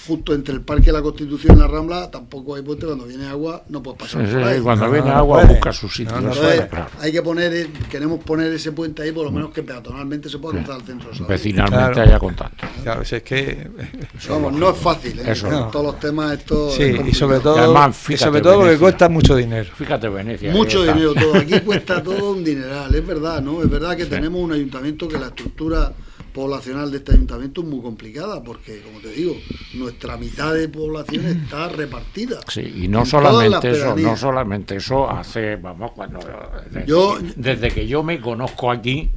Speaker 4: justo entre el Parque de la Constitución y la Rambla, tampoco hay puente, cuando viene agua no puedes pasar
Speaker 3: Sí,
Speaker 4: por
Speaker 3: sí,
Speaker 4: ahí.
Speaker 3: cuando
Speaker 2: No,
Speaker 3: viene
Speaker 2: no
Speaker 3: agua
Speaker 2: puede.
Speaker 3: busca su sitio.
Speaker 2: No, no
Speaker 3: eso
Speaker 2: puede.
Speaker 3: está claro.
Speaker 4: Hay que poner, queremos poner ese puente ahí, por lo menos que peatonalmente se pueda cruzar al centro de salud.
Speaker 3: Vecinalmente
Speaker 2: Claro.
Speaker 3: haya contacto.
Speaker 2: Claro, si es que
Speaker 4: Vamos, no es fácil, ¿eh?
Speaker 3: Eso
Speaker 4: Con
Speaker 2: no.
Speaker 4: todos los temas esto
Speaker 2: sí,
Speaker 4: es
Speaker 2: y
Speaker 4: complicado.
Speaker 2: sobre todo,
Speaker 3: Y además,
Speaker 2: y
Speaker 3: fíjate,
Speaker 2: sobre todo porque
Speaker 3: Venecia.
Speaker 2: cuesta mucho dinero.
Speaker 3: Fíjate, Venecia.
Speaker 4: Mucho
Speaker 3: ahí está.
Speaker 4: dinero todo, aquí cuesta todo un dineral, es verdad, ¿no? Es verdad que tenemos un ayuntamiento que la estructura poblacional de este ayuntamiento es muy complicada, porque, como te digo, nuestra mitad de población está repartida.
Speaker 3: Sí, y no
Speaker 4: en todas las
Speaker 3: solamente eso,
Speaker 4: pedanías.
Speaker 3: no solamente eso, hace, vamos, cuando
Speaker 4: Yo-
Speaker 3: desde que yo me conozco aquí,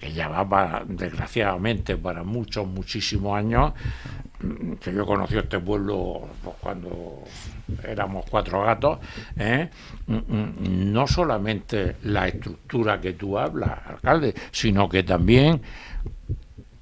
Speaker 3: que ya va desgraciadamente para muchísimos años, que yo conocí este pueblo pues, cuando éramos 4 gatos, no solamente la estructura que tú hablas, alcalde, sino que también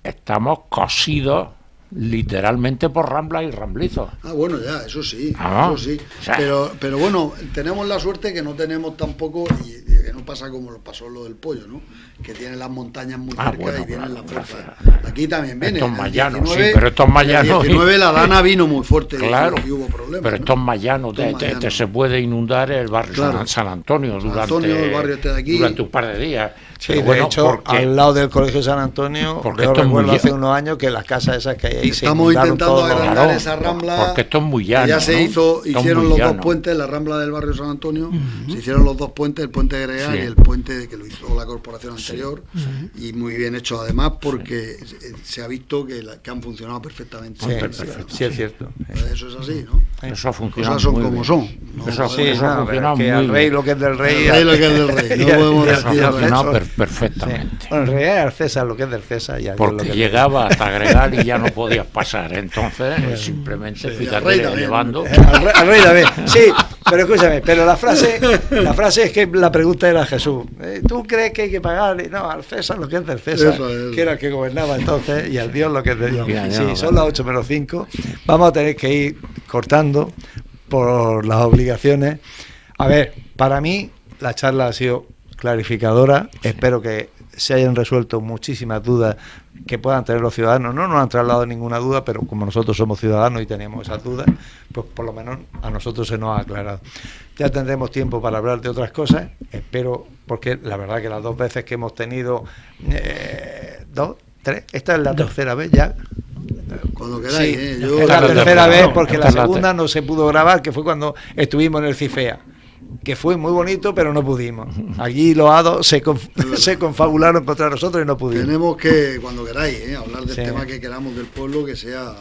Speaker 3: estamos cosidos literalmente por ramblas y ramblizos.
Speaker 4: Ah, bueno, ya, eso sí,
Speaker 3: Ah,
Speaker 4: eso sí.
Speaker 3: o sea.
Speaker 4: Pero bueno, tenemos la suerte que no tenemos tampoco, y que no pasa como lo pasó lo del pollo, ¿no? Que tienen las montañas muy cerca
Speaker 3: bueno,
Speaker 4: y vienen
Speaker 3: claro,
Speaker 4: las fuerzas.
Speaker 3: claro.
Speaker 4: Aquí también viene.
Speaker 3: Esto es
Speaker 4: en el
Speaker 3: más llano,
Speaker 4: 19,
Speaker 3: sí, pero esto es más
Speaker 4: en el
Speaker 3: llano.
Speaker 4: 19 la Dana vino muy fuerte
Speaker 3: Claro,
Speaker 4: y hubo problemas.
Speaker 3: pero
Speaker 4: ¿no?
Speaker 3: esto es más llano,
Speaker 4: Esto es más llano.
Speaker 3: se puede inundar el barrio
Speaker 4: Claro.
Speaker 3: San Antonio
Speaker 4: San
Speaker 3: durante,
Speaker 4: Antonio, el barrio este de aquí.
Speaker 3: durante un par de días.
Speaker 2: Sí,
Speaker 3: Pero
Speaker 2: de
Speaker 3: bueno,
Speaker 2: hecho,
Speaker 3: porque-
Speaker 2: al lado del Colegio San Antonio,
Speaker 3: porque
Speaker 2: yo
Speaker 3: esto es muy
Speaker 2: recuerdo hace
Speaker 3: llano.
Speaker 2: unos años que las casas esas que hay ahí se
Speaker 4: Estamos
Speaker 2: inundaron
Speaker 4: intentando
Speaker 2: todos los-
Speaker 4: agrandar
Speaker 3: Claro,
Speaker 4: esa rambla.
Speaker 3: porque esto es muy
Speaker 4: que
Speaker 3: llano,
Speaker 4: ya se
Speaker 3: ¿no?
Speaker 4: hizo,
Speaker 3: Esto es
Speaker 4: hicieron
Speaker 3: muy
Speaker 4: los dos
Speaker 3: llano.
Speaker 4: puentes, la rambla del barrio San Antonio, se hicieron los dos puentes, el puente de Gregal
Speaker 3: Sí.
Speaker 4: y el puente que lo hizo la corporación anterior, y muy bien hecho además porque se ha visto que han funcionado perfectamente.
Speaker 2: Sí, sí, es cierto.
Speaker 4: Eso es así, ¿no?
Speaker 3: Eso ha funcionado
Speaker 4: Cosas son
Speaker 3: muy
Speaker 4: como
Speaker 3: bien.
Speaker 4: son. No
Speaker 3: Eso,
Speaker 2: Sí,
Speaker 3: eso
Speaker 2: no,
Speaker 3: ha
Speaker 2: pero
Speaker 3: funcionado
Speaker 2: que
Speaker 3: muy
Speaker 2: al rey
Speaker 3: bien.
Speaker 2: lo que es del rey.
Speaker 4: El rey lo que es del rey, no podemos
Speaker 2: y-
Speaker 4: decir
Speaker 2: y-
Speaker 3: Eso ha
Speaker 4: al rey.
Speaker 3: funcionado
Speaker 2: Sí.
Speaker 3: perfectamente.
Speaker 2: Bueno, el rey es al César lo que es del César y a Dios lo
Speaker 3: Porque
Speaker 2: que es
Speaker 3: llegaba hasta Gregal y ya no podías pasar. Entonces, simplemente,
Speaker 4: al rey
Speaker 3: fíjate,
Speaker 4: también.
Speaker 3: elevando.
Speaker 2: al rey David. Sí, pero escúchame, pero la frase es que la pregunta era a Jesús. ¿Tú crees que hay que pagarle? No, al César lo que es del César,
Speaker 4: Eso es.
Speaker 2: que era el que gobernaba entonces, y al Dios lo que es de Dios.
Speaker 3: Y a Dios,
Speaker 2: Sí,
Speaker 3: ¿verdad?
Speaker 2: son las 8 menos 5. Vamos a tener que ir cortando por las obligaciones. A ver, para mí la charla ha sido clarificadora. Espero que se hayan resuelto muchísimas dudas que puedan tener los ciudadanos. No nos han trasladado ninguna duda, pero como nosotros somos ciudadanos y tenemos esas dudas, pues por lo menos a nosotros se nos ha aclarado. Ya tendremos tiempo para hablar de otras cosas, espero, porque la verdad que las 2 veces que hemos tenido, 2, 3, esta es la tercera vez ya.
Speaker 4: Cuando queráis,
Speaker 2: Sí,
Speaker 4: yo
Speaker 2: es la
Speaker 3: Esta
Speaker 2: tercera
Speaker 3: no,
Speaker 2: vez porque
Speaker 3: esta
Speaker 2: la
Speaker 3: es la
Speaker 2: segunda no se pudo grabar, que fue cuando estuvimos en el CIFEA, que fue muy bonito, pero no pudimos. Allí los hados se confabularon contra nosotros y no pudimos.
Speaker 4: tenemos que, cuando queráis, hablar del
Speaker 2: Sí.
Speaker 4: tema que queramos del pueblo, que sea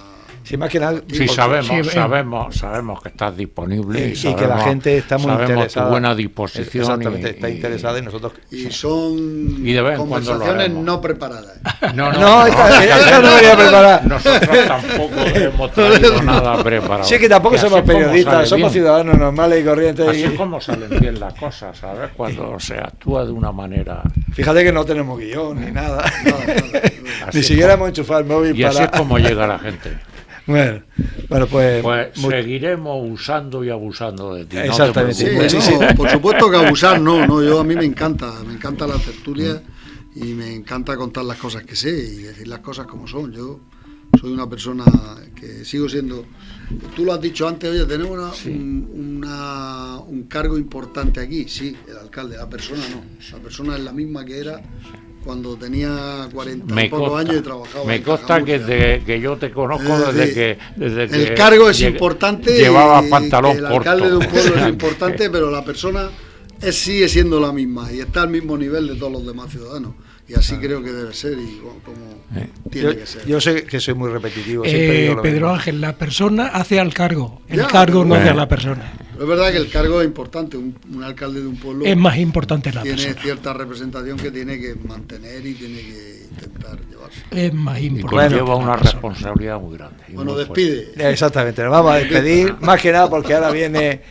Speaker 2: Sí, más que nada.
Speaker 3: Sí, sabemos que estás disponible
Speaker 2: y que la gente está muy interesada.
Speaker 3: Tu buena disposición.
Speaker 2: Exactamente, está interesada y nosotros.
Speaker 4: Y son
Speaker 3: de vez en cuando
Speaker 4: conversaciones no preparadas.
Speaker 2: No, esta no venía preparada.
Speaker 3: Nosotros tampoco hemos traído nada preparado.
Speaker 2: Sí, que tampoco somos periodistas, somos ciudadanos normales y corrientes.
Speaker 3: Así es como salen bien las cosas, ¿sabes? Cuando se actúa de una manera.
Speaker 2: Fíjate que no tenemos guión ni nada. Ni
Speaker 3: Así
Speaker 2: siquiera hemos enchufado el móvil
Speaker 3: y así es como llega la gente.
Speaker 2: Bueno, pues
Speaker 3: seguiremos usando y abusando de ti.
Speaker 2: Exactamente.
Speaker 4: Por supuesto que abusar no, yo a mí me encanta la tertulia y me encanta contar las cosas que sé y decir las cosas como son. Yo soy una persona que sigo siendo, tú lo has dicho antes, oye, tenemos un cargo importante aquí, sí, el alcalde, la persona no, la persona es la misma que era cuando tenía 40 y pocos años y trabajaba.
Speaker 3: Me consta que desde que yo te conozco, desde que
Speaker 4: el cargo es importante,
Speaker 3: llevaba pantalón corto.
Speaker 4: El alcalde de un pueblo es importante, pero la persona sigue siendo la misma y está al mismo nivel de todos los demás ciudadanos. Y así creo que debe ser y como tiene que ser.
Speaker 2: Yo sé que soy muy repetitivo. Siempre digo lo
Speaker 5: Pedro
Speaker 2: mismo.
Speaker 5: Ángel, la persona hace al cargo, el cargo no hace a la persona.
Speaker 4: Pero es verdad que el cargo es importante. Un alcalde de un pueblo
Speaker 5: es más importante la persona.
Speaker 4: Tiene cierta representación que tiene que mantener y tiene que intentar llevarse.
Speaker 5: Es más
Speaker 3: Y
Speaker 5: importante.
Speaker 3: conlleva una responsabilidad muy grande.
Speaker 4: Bueno,
Speaker 3: muy
Speaker 4: despide.
Speaker 2: Exactamente, nos vamos a despedir, más que nada porque ahora viene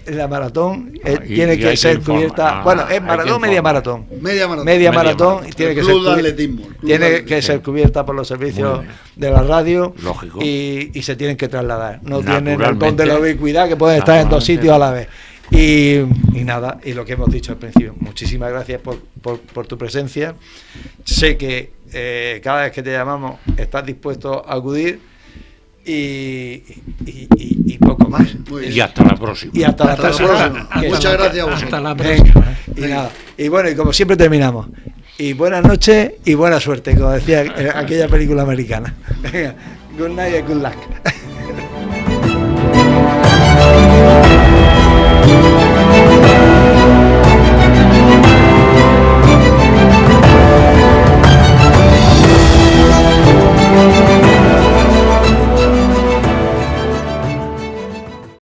Speaker 2: la maratón, tiene que ser cubierta, bueno, es maratón, media maratón. Media maratón y tiene que ser ser cubierta por los servicios de la radio.
Speaker 3: Lógico.
Speaker 2: Y se tienen que trasladar, no tienen el don de la ubicuidad que pueden estar en dos sitios a la vez. Y nada, y lo que hemos dicho al principio, muchísimas gracias por tu presencia. Sé que cada vez que te llamamos estás dispuesto a acudir y poco más.
Speaker 3: Y hasta la próxima.
Speaker 2: Y hasta la próxima.
Speaker 4: Muchas gracias a vosotros.
Speaker 5: Hasta la próxima.
Speaker 2: Y nada. Y bueno, y como siempre terminamos. Y buenas noches y buena suerte, como decía aquella película americana. Venga, good night and good luck.